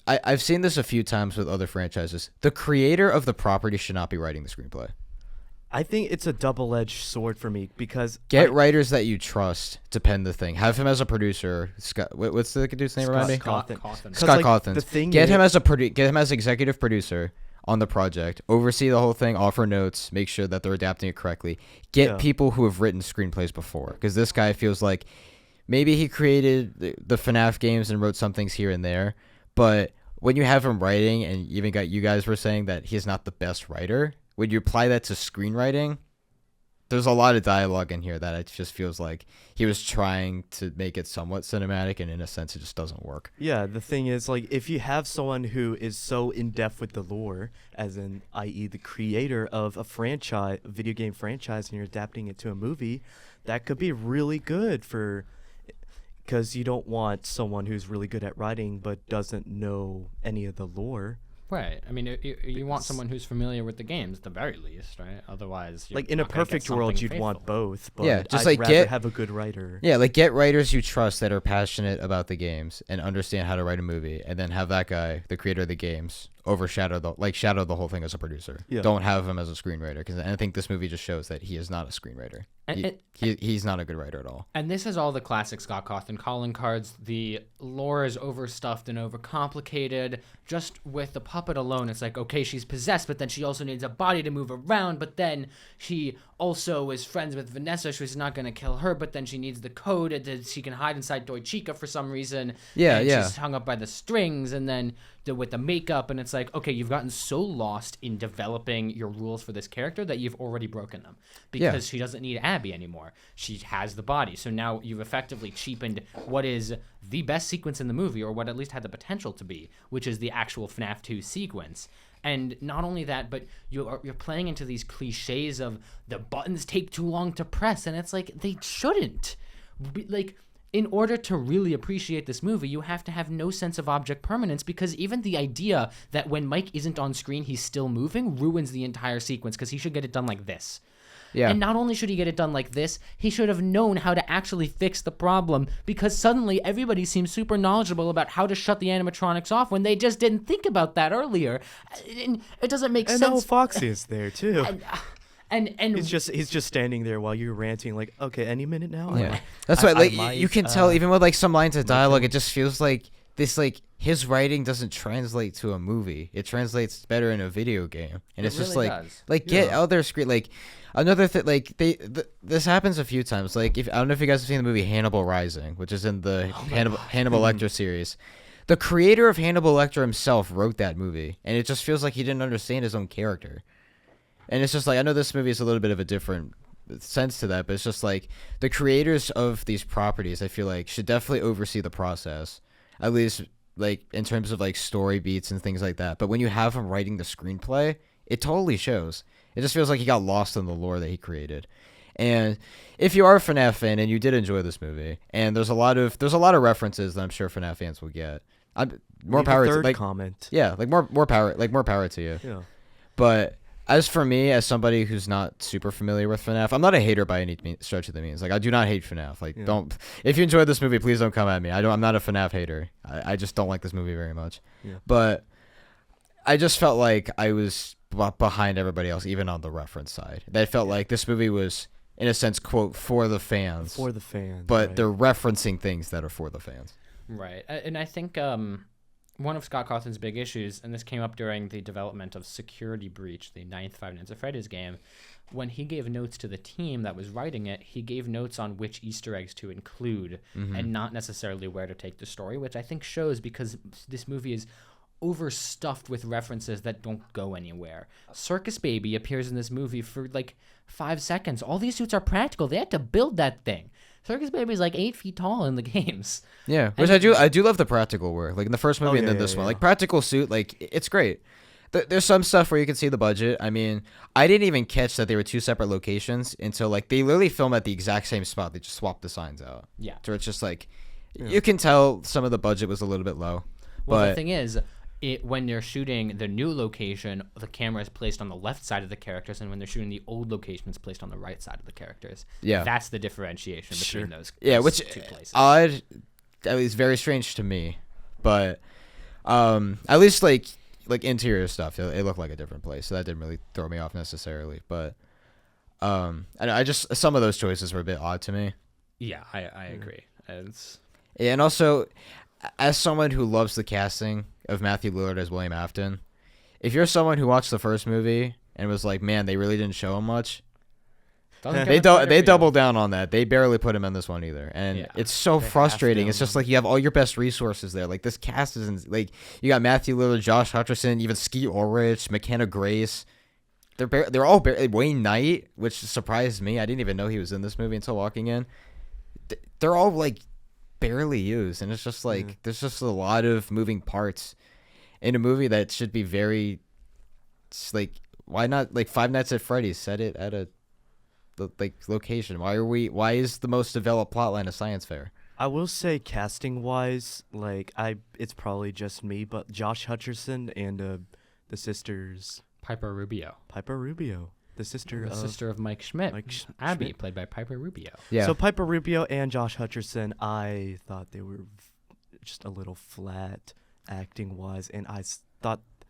[SPEAKER 2] I've seen this a few times with other franchises. The creator of the property should not be writing the screenplay.
[SPEAKER 3] I think it's a double-edged sword for me, because
[SPEAKER 2] Get writers that you trust to pen the thing. Have him as a producer. Scott, what's the dude's name? Remind me.
[SPEAKER 3] Scott
[SPEAKER 1] Cawthon.
[SPEAKER 3] Cawthon.
[SPEAKER 2] Scott
[SPEAKER 3] like,
[SPEAKER 2] Cawthon.
[SPEAKER 3] the thing
[SPEAKER 2] Get
[SPEAKER 3] is-
[SPEAKER 2] him as executive producer on the project. Oversee the whole thing. Offer notes. Make sure that they're adapting it correctly. Get
[SPEAKER 3] Yeah.
[SPEAKER 2] people who have written screenplays before, because this guy feels like maybe he created the FNAF games and wrote some things here and there, but when you have him writing, and you guys were saying that he's not the best writer, would you apply that to screenwriting? there's a lot of dialogue in here that it just feels like he was trying to make it somewhat cinematic, and in a sense, it just doesn't work.
[SPEAKER 3] Yeah, the thing is, like, if you have someone who is so in depth with the lore, as in, i.e., the creator of a video game franchise, and you're adapting it to a movie, that could be really good because you don't want someone who's really good at writing but doesn't know any of the lore.
[SPEAKER 1] Right. I mean, you want someone who's familiar with the games at the very least, right? Otherwise, you're
[SPEAKER 3] Like, in a
[SPEAKER 1] not gonna get
[SPEAKER 3] perfect world,
[SPEAKER 1] something
[SPEAKER 3] you'd want
[SPEAKER 1] faithful.
[SPEAKER 3] both, but
[SPEAKER 2] Yeah, just
[SPEAKER 3] I'd
[SPEAKER 2] like
[SPEAKER 3] rather have a good writer.
[SPEAKER 2] Yeah, like get writers you trust that are passionate about the games and understand how to write a movie, and then have that guy, the creator of the games, shadow the whole thing as a producer.
[SPEAKER 3] Yeah.
[SPEAKER 2] Don't have him as a screenwriter, because I think this movie just shows that he is not a screenwriter. He's not a good writer at all.
[SPEAKER 1] And this is all the classic Scott Cawthon calling cards. The lore is overstuffed and overcomplicated. Just with the puppet alone, it's like, okay, she's possessed, but then she also needs a body to move around, but then she also is friends with Vanessa, so she's not going to kill her, but then she needs the code that she can hide inside Deutschica for some reason.
[SPEAKER 2] Yeah,
[SPEAKER 1] and
[SPEAKER 2] yeah.
[SPEAKER 1] she's hung up by the strings, and then with the makeup, and it's like, okay, you've gotten so lost in developing your rules for this character that you've already broken them, because she doesn't need Abby anymore. She has the body, so now you've effectively cheapened what is the best sequence in the movie, or what at least had the potential to be, which is the actual FNAF 2 sequence. And not only that, but you're playing into these cliches of the buttons take too long to press, and it's like, they shouldn't. Like, in order to really appreciate this movie, you have to have no sense of object permanence, because even the idea that when Mike isn't on screen, he's still moving ruins the entire sequence, because he should get it done like this.
[SPEAKER 2] Yeah.
[SPEAKER 1] And not only should he get it done like this, he should have known how to actually fix the problem, because suddenly everybody seems super knowledgeable about how to shut the animatronics off when they just didn't think about that earlier. And it doesn't make
[SPEAKER 3] And
[SPEAKER 1] sense.
[SPEAKER 3] now Foxy is there too.
[SPEAKER 1] And
[SPEAKER 3] he's just standing there while you're ranting, like, okay, any minute now.
[SPEAKER 2] Yeah, that's why. Like,
[SPEAKER 3] might,
[SPEAKER 2] you can tell even with like some lines of dialogue, it just feels like this. Like, his writing doesn't translate to a movie. It translates better in a video game, and it's just
[SPEAKER 1] really
[SPEAKER 2] like,
[SPEAKER 1] does.
[SPEAKER 2] get out there, screen. Like, another thing, like this happens a few times. Like, I don't know if you guys have seen the movie Hannibal Rising, which is in the Hannibal Lecter series. The creator of Hannibal Lecter himself wrote that movie, and it just feels like he didn't understand his own character. And it's just like, I know this movie is a little bit of a different sense to that, but it's just like the creators of these properties, I feel like, should definitely oversee the process, at least like in terms of like story beats and things like that. But when you have him writing the screenplay, it totally shows. It just feels like he got lost in the lore that he created. And if you are a FNAF fan and you did enjoy this movie, and there's a lot of references that I'm sure FNAF fans will get, more power to like
[SPEAKER 3] comment.
[SPEAKER 2] Yeah, like more power to you.
[SPEAKER 3] Yeah.
[SPEAKER 2] But as for me, as somebody who's not super familiar with FNAF, I'm not a hater by any stretch of the means. Like, I do not hate FNAF. Like, don't. If you enjoyed this movie, please don't come at me. I'm not a FNAF hater. I just don't like this movie very much.
[SPEAKER 3] Yeah.
[SPEAKER 2] But I just felt like I was behind everybody else, even on the reference side. That felt like this movie was, in a sense, quote, for the fans.
[SPEAKER 3] For the fans.
[SPEAKER 2] But
[SPEAKER 3] right.
[SPEAKER 2] they're referencing things that are for the fans.
[SPEAKER 1] Right. And I think one of Scott Cawthon's big issues, and this came up during the development of Security Breach, the 9th Five Nights at Freddy's game, when he gave notes to the team that was writing it, he gave notes on which Easter eggs to include and not necessarily where to take the story, which I think shows, because this movie is overstuffed with references that don't go anywhere. Circus Baby appears in this movie for like 5 seconds. All these suits are practical. They had to build that thing. Circus Baby is like 8 feet tall in the games.
[SPEAKER 2] Yeah, which I do love the practical work. Like in the first movie and then this one. Like practical suit, like it's great. There's some stuff where you can see the budget. I mean, I didn't even catch that they were 2 separate locations until like they literally film at the exact same spot. They just swapped the signs out.
[SPEAKER 1] Yeah.
[SPEAKER 2] So it's just like, you can tell some of the budget was a little bit low.
[SPEAKER 1] Well,
[SPEAKER 2] but
[SPEAKER 1] the thing is, when they're shooting the new location, the camera is placed on the left side of the characters, and when they're shooting the old location, it's placed on the right side of the characters.
[SPEAKER 2] Yeah.
[SPEAKER 1] That's the differentiation between those
[SPEAKER 2] which
[SPEAKER 1] 2 places.
[SPEAKER 2] Odd. That was very strange to me. But at least like interior stuff, it looked like a different place, so that didn't really throw me off necessarily. But I just, some of those choices were a bit odd to me.
[SPEAKER 1] Yeah, I agree.
[SPEAKER 2] And also, as someone who loves the casting of Matthew Lillard as William Afton, if you're someone who watched the first movie and was like, man, they really didn't show him much, they doubled down on that. They barely put him in this one either, and it's so frustrating. It's just like you have all your best resources there. Like, this cast isn't, like, you got Matthew Lillard, Josh Hutcherson, even Skeet Ulrich, McKenna Grace. they're all Wayne Knight, which surprised me. I didn't even know he was in this movie until walking in. They're all like barely used, and it's just like there's just a lot of moving parts in a movie that should be very like, why not like Five Nights at Freddy's set it at a like location? Why is the most developed plotline a science fair?
[SPEAKER 3] I will say, casting wise, like it's probably just me, but Josh Hutcherson and the sisters
[SPEAKER 1] Piper Rubio.
[SPEAKER 3] The sister
[SPEAKER 1] The
[SPEAKER 3] of
[SPEAKER 1] sister of Mike Schmidt. Abby,
[SPEAKER 3] Schmidt.
[SPEAKER 1] played by Piper Rubio.
[SPEAKER 2] Yeah.
[SPEAKER 3] So Piper Rubio and Josh Hutcherson, I thought they were just a little flat acting wise, and I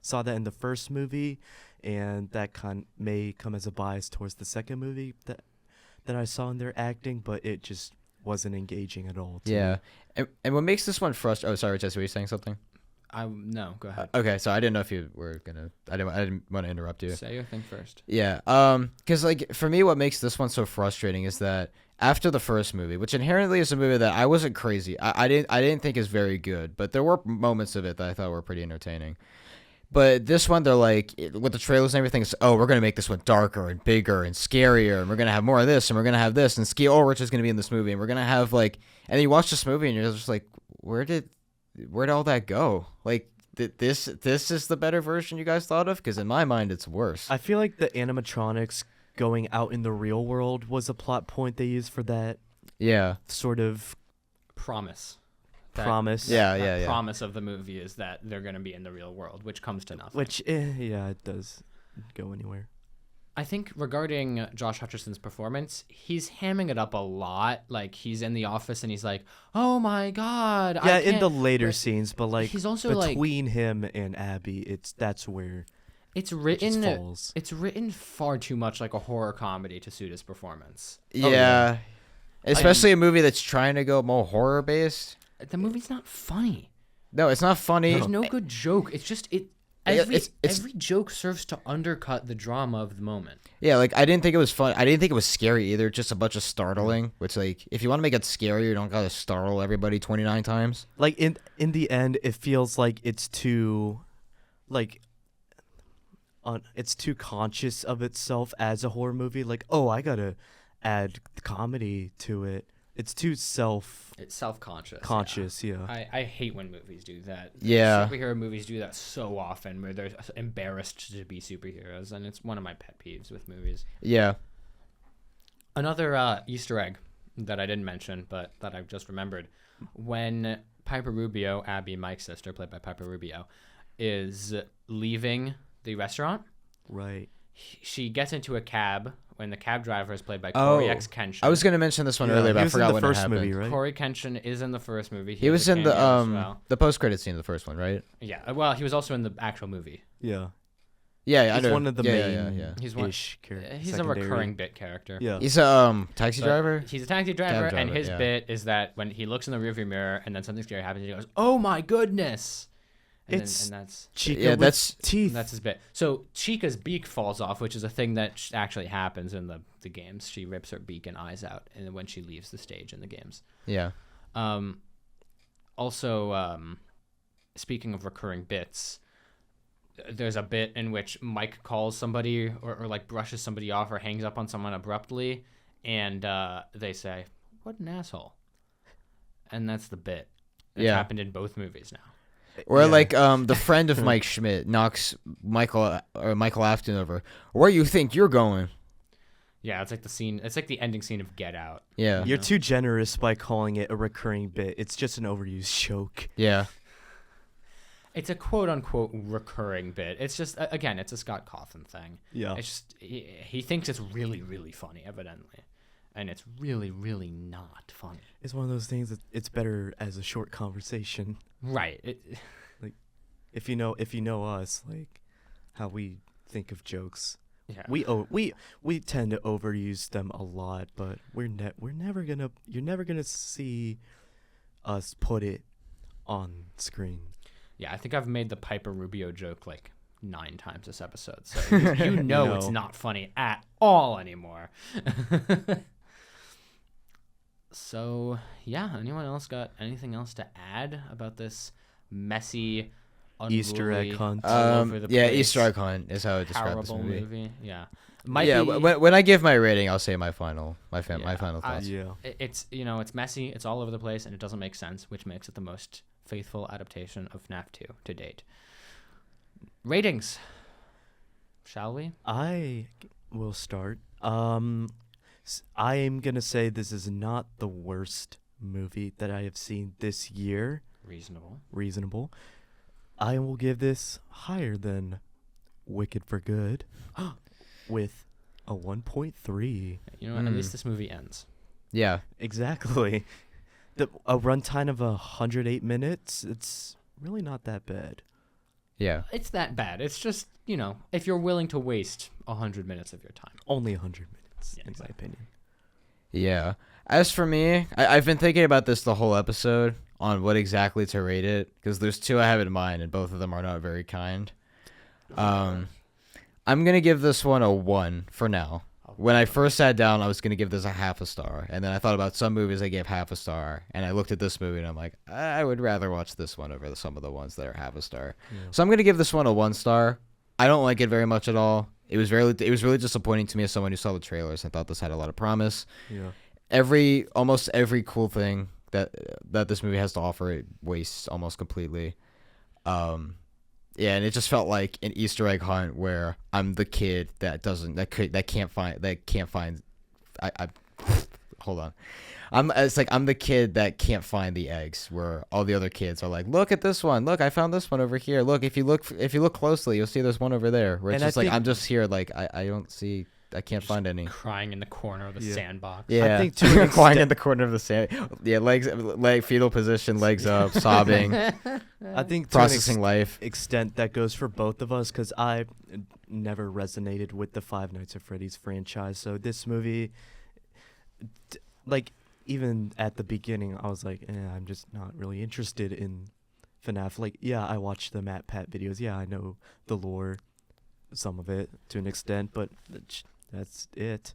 [SPEAKER 3] saw that in the first movie, and that may come as a bias towards the second movie that I saw in their acting, but it just wasn't engaging at all.
[SPEAKER 2] Yeah. And what makes this one frustrating? Oh, sorry, Jesse, were you saying something?
[SPEAKER 1] No, go ahead.
[SPEAKER 2] Okay, so I didn't know if you were gonna. I didn't want to interrupt you.
[SPEAKER 1] Say your thing first.
[SPEAKER 2] Yeah. Because like for me, what makes this one so frustrating is that after the first movie, which inherently is a movie that I wasn't crazy, I didn't think is very good, but there were moments of it that I thought were pretty entertaining. But this one, they're like, with the trailers and everything, it's, oh, we're going to make this one darker and bigger and scarier, and we're going to have more of this, and we're going to have this, and Ski Ulrich is going to be in this movie, and we're going to have, like, and then you watch this movie, and you're just like, where'd all that go? Like, this is the better version you guys thought of? Because in my mind, it's worse.
[SPEAKER 3] I feel like the animatronics going out in the real world was a plot point they used for that
[SPEAKER 2] Yeah.
[SPEAKER 3] sort of
[SPEAKER 1] Promise.
[SPEAKER 3] promise.
[SPEAKER 1] That promise of the movie is that they're going to be in the real world, which comes to nothing.
[SPEAKER 3] Which, it does go anywhere.
[SPEAKER 1] I think regarding Josh Hutcherson's performance, he's hamming it up a lot. Like, he's in the office and he's like, "Oh my God!"
[SPEAKER 3] Yeah, in the later scenes, but like
[SPEAKER 1] he's also
[SPEAKER 3] between him and Abby, that's where
[SPEAKER 1] it's
[SPEAKER 3] it
[SPEAKER 1] written.
[SPEAKER 3] just falls.
[SPEAKER 1] It's written far too much like a horror comedy to suit his performance.
[SPEAKER 2] Yeah. Especially a movie that's trying to go more horror based.
[SPEAKER 1] The movie's not funny.
[SPEAKER 2] No, it's not funny.
[SPEAKER 1] There's no good joke. It's just every joke serves to undercut the drama of the moment.
[SPEAKER 2] Yeah, like I didn't think it was fun. I didn't think it was scary either. Just a bunch of startling. Which, like, if you want to make it scary, you don't gotta startle everybody 29 times.
[SPEAKER 3] Like in the end, it feels like it's too, like, it's too conscious of itself as a horror movie. Like, oh, I gotta add comedy to it. It's too
[SPEAKER 1] It's self-conscious.
[SPEAKER 3] conscious. Yeah.
[SPEAKER 1] I hate when movies do that.
[SPEAKER 2] Yeah.
[SPEAKER 1] Superhero movies do that so often where they're embarrassed to be superheroes, and it's one of my pet peeves with movies.
[SPEAKER 2] Yeah.
[SPEAKER 1] Another Easter egg that I didn't mention, but that I've just remembered. When Piper Rubio, Abby, Mike's sister, played by Piper Rubio, is leaving the restaurant,
[SPEAKER 3] Right.
[SPEAKER 1] she gets into a cab when the cab driver is played by Corey X. Kenshin.
[SPEAKER 2] I was gonna mention this one
[SPEAKER 3] Yeah,
[SPEAKER 2] earlier, but
[SPEAKER 3] he
[SPEAKER 2] I
[SPEAKER 3] was
[SPEAKER 2] forgot
[SPEAKER 3] in the
[SPEAKER 2] when
[SPEAKER 3] first
[SPEAKER 2] it happened.
[SPEAKER 3] movie, right?
[SPEAKER 1] Corey Kenshin is in the first movie.
[SPEAKER 2] He was
[SPEAKER 1] a
[SPEAKER 2] in the
[SPEAKER 1] cameo as well.
[SPEAKER 2] the post credit scene of the first one, right?
[SPEAKER 1] Yeah, well, he was also in the actual movie.
[SPEAKER 3] Yeah.
[SPEAKER 2] Yeah, I
[SPEAKER 3] He's
[SPEAKER 2] know.
[SPEAKER 3] one of the main.
[SPEAKER 2] Yeah.
[SPEAKER 1] He's one.
[SPEAKER 3] Ish
[SPEAKER 1] He's a recurring bit character.
[SPEAKER 3] Yeah.
[SPEAKER 2] He's a taxi
[SPEAKER 1] But
[SPEAKER 2] driver.
[SPEAKER 1] He's a taxi driver,
[SPEAKER 2] Cab
[SPEAKER 1] and
[SPEAKER 2] driver,
[SPEAKER 1] his
[SPEAKER 2] yeah.
[SPEAKER 1] bit is that when he looks in the rearview mirror and then something scary happens, he goes, "Oh my goodness!" And that's
[SPEAKER 3] Chica
[SPEAKER 2] Yeah,
[SPEAKER 3] with
[SPEAKER 2] that's-
[SPEAKER 3] teeth.
[SPEAKER 1] his bit. So Chica's beak falls off, which is a thing that actually happens in the games. She rips her beak and eyes out, and when she leaves the stage in the games.
[SPEAKER 2] Yeah.
[SPEAKER 1] Also, speaking of recurring bits, there's a bit in which Mike calls somebody or like brushes somebody off or hangs up on someone abruptly, and they say, "What an asshole," and that's the bit. It's happened in both movies now.
[SPEAKER 2] Or
[SPEAKER 3] Yeah.
[SPEAKER 2] like the friend of Mike Schmidt knocks Michael Afton over. Where you think you're going?
[SPEAKER 1] Yeah, it's like the scene. It's like the ending scene of Get Out.
[SPEAKER 2] Yeah.
[SPEAKER 3] You're too generous by calling it a recurring bit. It's just an overused joke.
[SPEAKER 2] Yeah.
[SPEAKER 1] It's a quote unquote recurring bit. It's just again, it's a Scott Cawthon thing.
[SPEAKER 3] Yeah.
[SPEAKER 1] It's just he thinks it's really really funny, evidently, and it's really really not funny.
[SPEAKER 3] It's one of those things that it's better as a short conversation.
[SPEAKER 1] Right.
[SPEAKER 3] If you know us, like how we think of jokes,
[SPEAKER 1] Yeah.
[SPEAKER 3] we tend to overuse them a lot, but you're never gonna see us put it on screen.
[SPEAKER 1] Yeah, I think I've made the Piper Rubio joke like 9 times this episode, so you know it's not funny at all anymore. So, yeah, anyone else got anything else to add about this messy,
[SPEAKER 3] Easter egg
[SPEAKER 1] unruly,
[SPEAKER 3] hunt.
[SPEAKER 1] all over the
[SPEAKER 2] Yeah,
[SPEAKER 1] place,
[SPEAKER 2] Easter egg hunt is how I describe this
[SPEAKER 1] terrible
[SPEAKER 2] movie.
[SPEAKER 1] Yeah,
[SPEAKER 2] Yeah, when I give my rating, I'll say my final
[SPEAKER 1] Yeah,
[SPEAKER 2] final thoughts.
[SPEAKER 3] Yeah.
[SPEAKER 1] It's it's messy, it's all over the place, and it doesn't make sense, which makes it the most faithful adaptation of FNAF 2 to date. Ratings, shall we?
[SPEAKER 3] I will start. I am gonna say this is not the worst movie that I have seen this year. Reasonable. I will give this higher than Wicked for Good with a 1.3.
[SPEAKER 1] You know what? At least this movie ends.
[SPEAKER 2] Yeah,
[SPEAKER 3] Exactly. A runtime of 108 minutes. It's really not that bad.
[SPEAKER 2] yeah.
[SPEAKER 1] It's that bad. It's just, if you're willing to waste 100 minutes of your time.
[SPEAKER 3] Only 100 minutes,
[SPEAKER 1] Yeah,
[SPEAKER 3] in
[SPEAKER 1] exactly.
[SPEAKER 3] my opinion.
[SPEAKER 2] Yeah. As for me, I've been thinking about this the whole episode on what exactly to rate it, because there's two I have in mind, and both of them are not very kind. I'm going to give this one a 1 for now. When I first sat down, I was going to give this a half a star, and then I thought about some movies I gave half a star, and I looked at this movie, and I'm like, I would rather watch this one over some of the ones that are half a star.
[SPEAKER 3] Yeah.
[SPEAKER 2] So I'm going to give this one a 1 star. I don't like it very much at all. It was really disappointing to me as someone who saw the trailers. I thought this had a lot of promise.
[SPEAKER 3] Yeah.
[SPEAKER 2] Almost every cool thing that this movie has to offer, it wastes almost completely. Yeah, and it just felt like an Easter egg hunt where I'm the kid that can't find. I hold on. It's like I'm the kid that can't find the eggs, where all the other kids are like, look at this one. Look, I found this one over here. Look, if you look closely, you'll see there's one over there. Where it's
[SPEAKER 3] And
[SPEAKER 2] just
[SPEAKER 3] I
[SPEAKER 2] like
[SPEAKER 3] think-
[SPEAKER 2] I'm just here, like I don't see. I can't find any.
[SPEAKER 1] Crying in the corner of the
[SPEAKER 3] Yeah.
[SPEAKER 1] sandbox.
[SPEAKER 2] Yeah,
[SPEAKER 3] I think to an
[SPEAKER 2] crying in
[SPEAKER 3] extent-
[SPEAKER 2] the corner of the sand. Yeah, leg fetal position, legs up, sobbing,
[SPEAKER 3] I think to
[SPEAKER 2] processing life.
[SPEAKER 3] extent that goes for both of us, because I never resonated with the Five Nights at Freddy's franchise. So this movie, even at the beginning, I was like, I'm just not really interested in FNAF. Like, yeah, I watched the Matt Pat videos. Yeah, I know the lore, some of it to an extent, but that's it.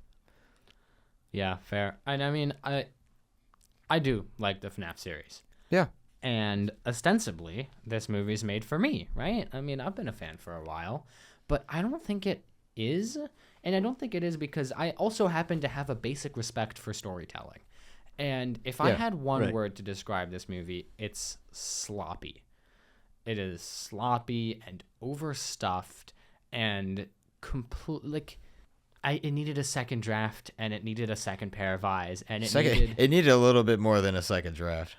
[SPEAKER 1] Yeah, fair. And I mean, I do like the FNAF series.
[SPEAKER 2] Yeah.
[SPEAKER 1] And ostensibly, this movie's made for me, right? I mean, I've been a fan for a while, but I don't think it is. And I don't think it is because I also happen to have a basic respect for storytelling. And if I
[SPEAKER 2] Yeah,
[SPEAKER 1] had one
[SPEAKER 3] right.
[SPEAKER 1] word to describe this movie, it's sloppy. It is sloppy and overstuffed and it needed a second draft, and it needed a second pair of eyes, and
[SPEAKER 2] It needed a little bit more than a second draft.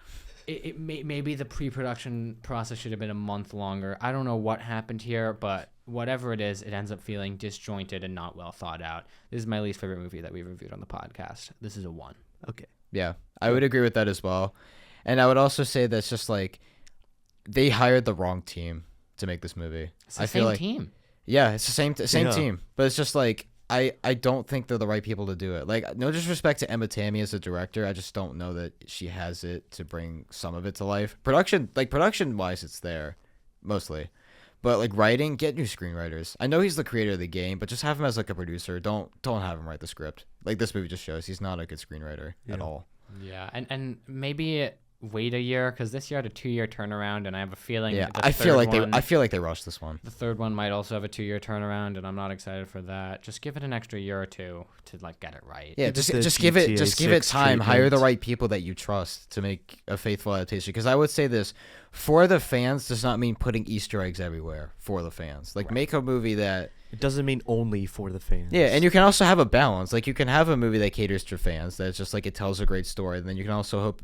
[SPEAKER 1] maybe the pre-production process should have been a month longer. I don't know what happened here, but whatever it is, it ends up feeling disjointed and not well thought out. This is my least favorite movie that we've reviewed on the podcast. This is a 1.
[SPEAKER 3] Okay.
[SPEAKER 2] Yeah, I would agree with that as well. And I would also say that's just like they hired the wrong team to make this movie.
[SPEAKER 1] It's the
[SPEAKER 2] I
[SPEAKER 1] same
[SPEAKER 2] feel like
[SPEAKER 1] team.
[SPEAKER 2] yeah, it's the same
[SPEAKER 3] Yeah.
[SPEAKER 2] team, but it's just like I don't think they're the right people to do it. Like, no disrespect to Emma Tammy as a director, I just don't know that she has it to bring some of it to life. Production wise, it's there mostly, but like writing, get new screenwriters. I know he's the creator of the game, but just have him as like a producer. Don't have him write the script. Like, this movie just shows he's not a good screenwriter at
[SPEAKER 3] Yeah.
[SPEAKER 2] all.
[SPEAKER 1] Yeah, and maybe wait a year, because this year had a 2-year turnaround, and I have a feeling
[SPEAKER 2] Yeah,
[SPEAKER 1] the
[SPEAKER 2] I feel
[SPEAKER 1] third
[SPEAKER 2] like they rushed this one.
[SPEAKER 1] the third one might also have a 2-year turnaround, and I'm not excited for that. Just give it an extra year or two to get it right.
[SPEAKER 2] Yeah,
[SPEAKER 3] Give it
[SPEAKER 2] just
[SPEAKER 3] the
[SPEAKER 2] give it
[SPEAKER 3] GTA 6
[SPEAKER 2] time. Hire the
[SPEAKER 3] treatment.
[SPEAKER 2] right people that you trust to make a faithful adaptation. Because I would say this, for the fans does not mean putting Easter eggs everywhere for the fans. Like,
[SPEAKER 1] Right.
[SPEAKER 2] make a movie that
[SPEAKER 3] It doesn't mean only for the fans.
[SPEAKER 2] yeah, and you can also have a balance. Like, you can have a movie that caters to fans. That's just like it tells a great story. And then you can also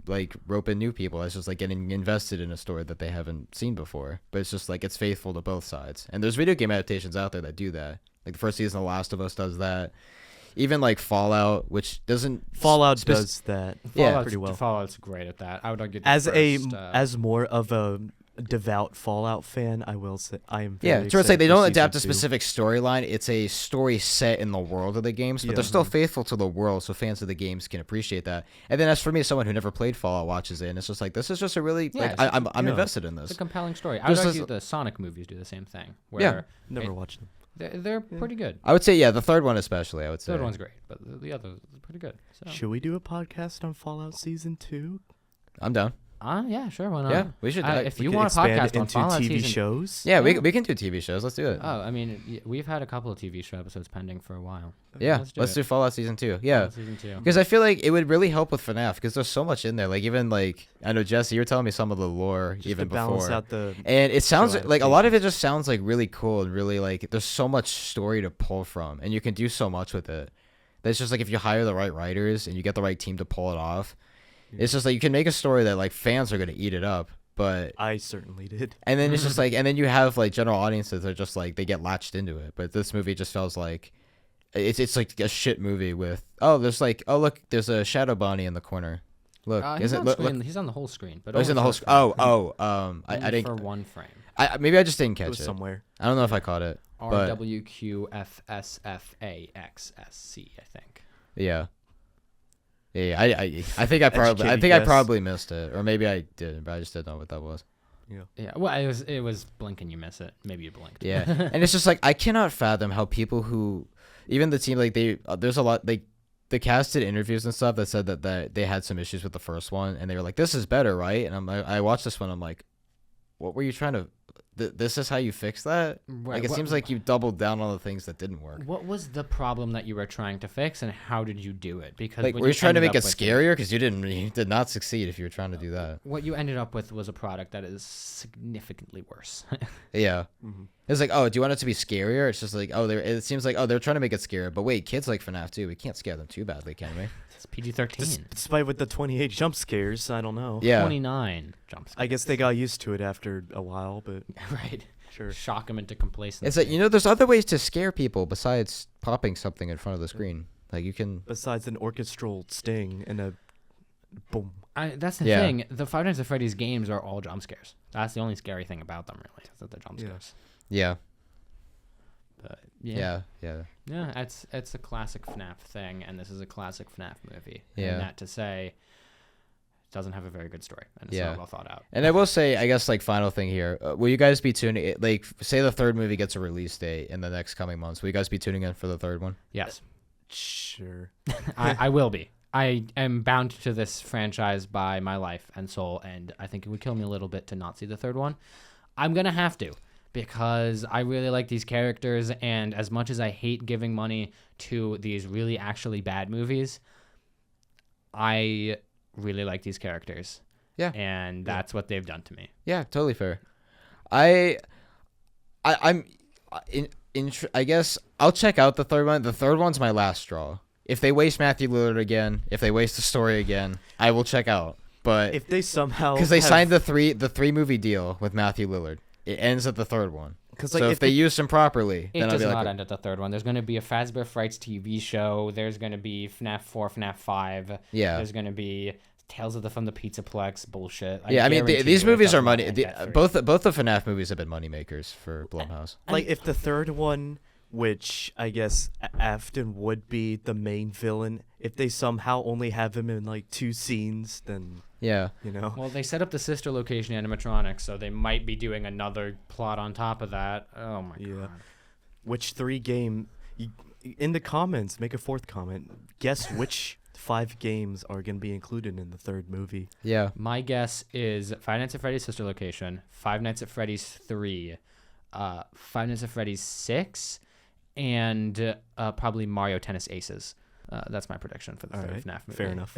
[SPEAKER 2] rope in new people. That's just like getting invested in a story that they haven't seen before. But it's just like it's faithful to both sides. And there's video game adaptations out there that do that. Like the first season of The Last of Us does that. Even like Fallout, which doesn't
[SPEAKER 3] Fallout
[SPEAKER 2] spec-
[SPEAKER 3] does that
[SPEAKER 2] Yeah.
[SPEAKER 3] pretty well.
[SPEAKER 1] Fallout's great at that. I would argue.
[SPEAKER 3] As more of a devout Fallout fan, I will say I am.
[SPEAKER 2] Yeah,
[SPEAKER 3] Very
[SPEAKER 2] so it's like they
[SPEAKER 3] excited
[SPEAKER 2] don't
[SPEAKER 3] for
[SPEAKER 2] adapt a
[SPEAKER 3] season 2.
[SPEAKER 2] specific storyline. It's a story set in the world of the games, but
[SPEAKER 3] Yeah.
[SPEAKER 2] they're still faithful to the world, so fans of the games can appreciate that. And then as for me, as someone who never played Fallout watches it, and it's just like, this is just a really
[SPEAKER 1] Yeah,
[SPEAKER 2] like
[SPEAKER 1] it's just-
[SPEAKER 2] I'm
[SPEAKER 3] yeah.
[SPEAKER 2] invested in
[SPEAKER 1] It's
[SPEAKER 2] this.
[SPEAKER 1] a compelling story. I would
[SPEAKER 2] Just as-
[SPEAKER 1] argue the Sonic movies do the same thing.
[SPEAKER 2] Yeah.
[SPEAKER 1] Where
[SPEAKER 3] Never
[SPEAKER 1] it-
[SPEAKER 3] watched them.
[SPEAKER 1] they're pretty good.
[SPEAKER 2] I would say the third one especially. I would
[SPEAKER 1] The
[SPEAKER 2] say
[SPEAKER 1] third one's great, but the other is pretty good. So.
[SPEAKER 3] Should we do a podcast on Fallout Season 2?
[SPEAKER 2] I'm down.
[SPEAKER 1] Yeah, sure, why not?
[SPEAKER 2] Yeah, we should.
[SPEAKER 1] If
[SPEAKER 3] We
[SPEAKER 1] you
[SPEAKER 3] could
[SPEAKER 1] want a
[SPEAKER 3] expand
[SPEAKER 1] podcast
[SPEAKER 3] it
[SPEAKER 1] on
[SPEAKER 3] into
[SPEAKER 1] Fallout
[SPEAKER 3] TV
[SPEAKER 1] season,
[SPEAKER 3] shows.
[SPEAKER 2] yeah,
[SPEAKER 1] yeah.
[SPEAKER 2] we can do TV shows. Let's do it.
[SPEAKER 1] Oh, I mean, we've had a couple of TV show episodes pending for a while.
[SPEAKER 2] yeah,
[SPEAKER 1] let's
[SPEAKER 2] let's
[SPEAKER 1] do
[SPEAKER 2] do Fallout Season 2. Yeah.
[SPEAKER 1] Fallout season 2.
[SPEAKER 2] Because I feel like it would really help with FNAF because there's so much in there. Like even like I know Jesse, you were telling me some of the lore
[SPEAKER 3] Just
[SPEAKER 2] even
[SPEAKER 3] to balance
[SPEAKER 2] before,
[SPEAKER 3] out the
[SPEAKER 2] and it sounds
[SPEAKER 3] show
[SPEAKER 2] like a lot of it just sounds like really cool and really like there's so much story to pull from, and you can do so much with it. That's just like if you hire the right writers and you get the right team to pull it off, it's just like you can make a story that like fans are gonna eat it up. But
[SPEAKER 3] I certainly did.
[SPEAKER 2] and then it's just like and then you have like general audiences that are just like they get latched into it. But this movie just feels like. It's like a shit movie with look there's a shadow Bonnie in the corner. Look,
[SPEAKER 1] He's
[SPEAKER 2] is it
[SPEAKER 1] on
[SPEAKER 2] look?
[SPEAKER 1] screen. He's on the whole screen, but
[SPEAKER 2] Oh, he's in the
[SPEAKER 1] only
[SPEAKER 2] whole.
[SPEAKER 1] for a frame.
[SPEAKER 2] I
[SPEAKER 1] Only
[SPEAKER 2] didn't.
[SPEAKER 1] for one frame.
[SPEAKER 2] Maybe I just didn't
[SPEAKER 3] It
[SPEAKER 2] catch
[SPEAKER 3] was
[SPEAKER 2] it.
[SPEAKER 3] somewhere.
[SPEAKER 2] I don't know if I caught it. But
[SPEAKER 1] RWQFSFAXSC, I think.
[SPEAKER 2] yeah. Yeah, I think I
[SPEAKER 3] Educated
[SPEAKER 2] probably missed it, or maybe I didn't, but I just didn't know what that was.
[SPEAKER 1] Yeah, well, it was blink and you miss it. Maybe you blinked.
[SPEAKER 2] Yeah, and it's just like I cannot fathom how people who, even the team like there's a lot like the cast did interviews and stuff that said that they had some issues with the first one, and they were like, "This is better, right?" And I watched this one, I'm like, "What were you trying to? This is how you fix that?"
[SPEAKER 1] Right,
[SPEAKER 2] Like it seems like you doubled down on the things that didn't work.
[SPEAKER 1] What was the problem that you were trying to fix, and how did you do it? Because
[SPEAKER 2] Like,
[SPEAKER 1] what
[SPEAKER 2] were you trying to
[SPEAKER 1] ended
[SPEAKER 2] make it
[SPEAKER 1] up with-
[SPEAKER 2] scarier? Because you did not succeed if you were trying to do that.
[SPEAKER 1] What you ended up with was a product that is significantly worse.
[SPEAKER 2] Yeah.
[SPEAKER 3] Mhm.
[SPEAKER 2] It's like, oh, do you want it to be scarier? It's just like, oh, it seems like, oh, they're trying to make it scarier. But wait, kids like FNAF too. We can't scare them too badly, can we?
[SPEAKER 1] It's PG-13.
[SPEAKER 3] Despite with the 28 jump scares, I don't know.
[SPEAKER 2] Yeah.
[SPEAKER 1] 29 jumps.
[SPEAKER 3] I guess they got used to it after a while, but
[SPEAKER 1] Right.
[SPEAKER 3] sure.
[SPEAKER 1] Shock them into complacency.
[SPEAKER 2] It's like, there's other ways to scare people besides popping something in front of the screen. Like you can.
[SPEAKER 3] Besides an orchestral sting and a boom.
[SPEAKER 1] That's the
[SPEAKER 2] Yeah.
[SPEAKER 1] thing. The Five Nights at Freddy's games are all jump scares. That's the only scary thing about them, really, is that they're jump
[SPEAKER 3] Yeah.
[SPEAKER 1] scares.
[SPEAKER 2] Yeah.
[SPEAKER 1] But
[SPEAKER 2] Yeah.
[SPEAKER 1] yeah, it's a classic FNAF thing, and this is a classic FNAF movie.
[SPEAKER 2] Yeah.
[SPEAKER 1] And that to say, it doesn't have a very good story, and it's
[SPEAKER 2] Yeah.
[SPEAKER 1] not well thought out.
[SPEAKER 2] And I will say, I guess, like, final thing here. Will you guys be tuning? Like, say the third movie gets a release date in the next coming months. Will you guys be tuning in for the third one?
[SPEAKER 1] Yes,
[SPEAKER 3] Sure.
[SPEAKER 1] I will be. I am bound to this franchise by my life and soul, and I think it would kill me a little bit to not see the third one. I'm gonna have to, because I really like these characters, and as much as I hate giving money to these really actually bad movies, I really like these characters.
[SPEAKER 2] Yeah.
[SPEAKER 1] And that's what they've done to me.
[SPEAKER 2] Yeah, totally fair. I'm I guess I'll check out the third one. The third one's my last straw. If they waste Matthew Lillard again, if they waste the story again, I will check out. But
[SPEAKER 3] If they somehow
[SPEAKER 2] because they
[SPEAKER 3] have-
[SPEAKER 2] signed the three movie deal with Matthew Lillard, it ends at the third one.
[SPEAKER 3] 'cause,
[SPEAKER 2] So
[SPEAKER 3] like,
[SPEAKER 2] if they use him properly,
[SPEAKER 1] It
[SPEAKER 2] then I'll
[SPEAKER 1] does
[SPEAKER 2] be
[SPEAKER 1] not
[SPEAKER 2] like,
[SPEAKER 1] end at the third one. There's going to be a Fazbear Frights TV show. There's going to be FNAF 4, FNAF 5.
[SPEAKER 2] yeah.
[SPEAKER 1] There's going to be Tales of the from the Pizzaplex bullshit.
[SPEAKER 2] Yeah, I mean,
[SPEAKER 1] guarantee
[SPEAKER 2] these
[SPEAKER 1] you it
[SPEAKER 2] movies
[SPEAKER 1] does
[SPEAKER 2] are
[SPEAKER 1] not
[SPEAKER 2] money.
[SPEAKER 1] end
[SPEAKER 2] The,
[SPEAKER 1] debt-free.
[SPEAKER 2] both the FNAF movies have been money makers for Blumhouse.
[SPEAKER 3] like if the third one, which I guess Afton would be the main villain, if they somehow only have him in like 2 scenes, then
[SPEAKER 2] Yeah.
[SPEAKER 1] Well, they set up the sister location animatronics, so they might be doing another plot on top of that. Oh my
[SPEAKER 3] Yeah.
[SPEAKER 1] god.
[SPEAKER 3] which 3 game in the comments, make a 4th comment. Guess which 5 games are going to be included in the third movie.
[SPEAKER 2] Yeah.
[SPEAKER 1] My guess is Five Nights at Freddy's sister location, Five Nights at Freddy's 3, Five Nights at Freddy's 6, and probably Mario Tennis Aces. That's my prediction for the third
[SPEAKER 3] Alright,
[SPEAKER 1] FNAF movie.
[SPEAKER 3] fair enough.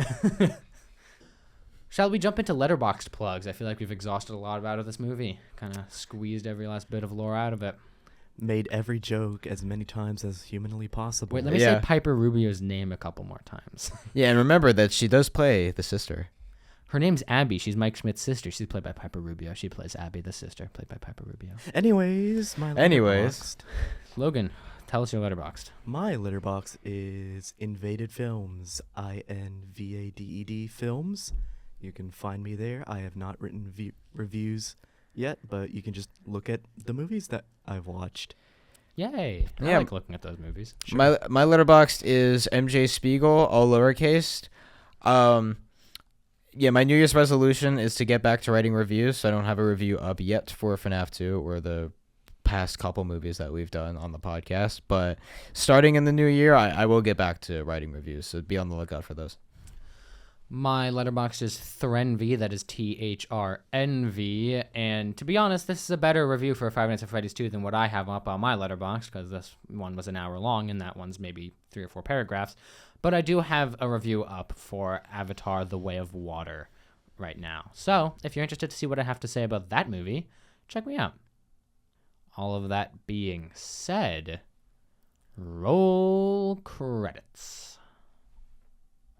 [SPEAKER 1] Shall we jump into letterboxed plugs? I feel like we've exhausted a lot out of this movie. Kind of squeezed every last bit of lore out of it.
[SPEAKER 3] Made every joke as many times as humanly possible.
[SPEAKER 1] Wait, let me
[SPEAKER 2] Yeah.
[SPEAKER 1] say Piper Rubio's name a couple more times.
[SPEAKER 2] Yeah, and remember that she does play the sister.
[SPEAKER 1] Her name's Abby. She's Mike Schmidt's sister. She's played by Piper Rubio. She plays Abby, the sister, played by Piper Rubio.
[SPEAKER 3] Anyways,
[SPEAKER 1] Logan, tell us your letterboxed.
[SPEAKER 3] my letterbox is Invaded Films, INVADED Films. You can find me there. I have not written reviews yet, but you can just look at the movies that I've watched.
[SPEAKER 1] Yay. I
[SPEAKER 2] Yeah.
[SPEAKER 1] like looking at those movies.
[SPEAKER 2] My letterboxd is MJ Spiegel, all lowercase. Yeah, my New Year's resolution is to get back to writing reviews. So I don't have a review up yet for FNAF 2 or the past couple movies that we've done on the podcast. But starting in the new year, I will get back to writing reviews. So be on the lookout for those.
[SPEAKER 1] My letterbox is Threnv, that is THRNV, and to be honest, this is a better review for Five Nights at Freddy's 2 than what I have up on my letterbox, because this one was an hour long, and that one's maybe 3 or 4 paragraphs. But I do have a review up for Avatar: The Way of Water right now. So, if you're interested to see what I have to say about that movie, check me out. All of that being said, roll credits.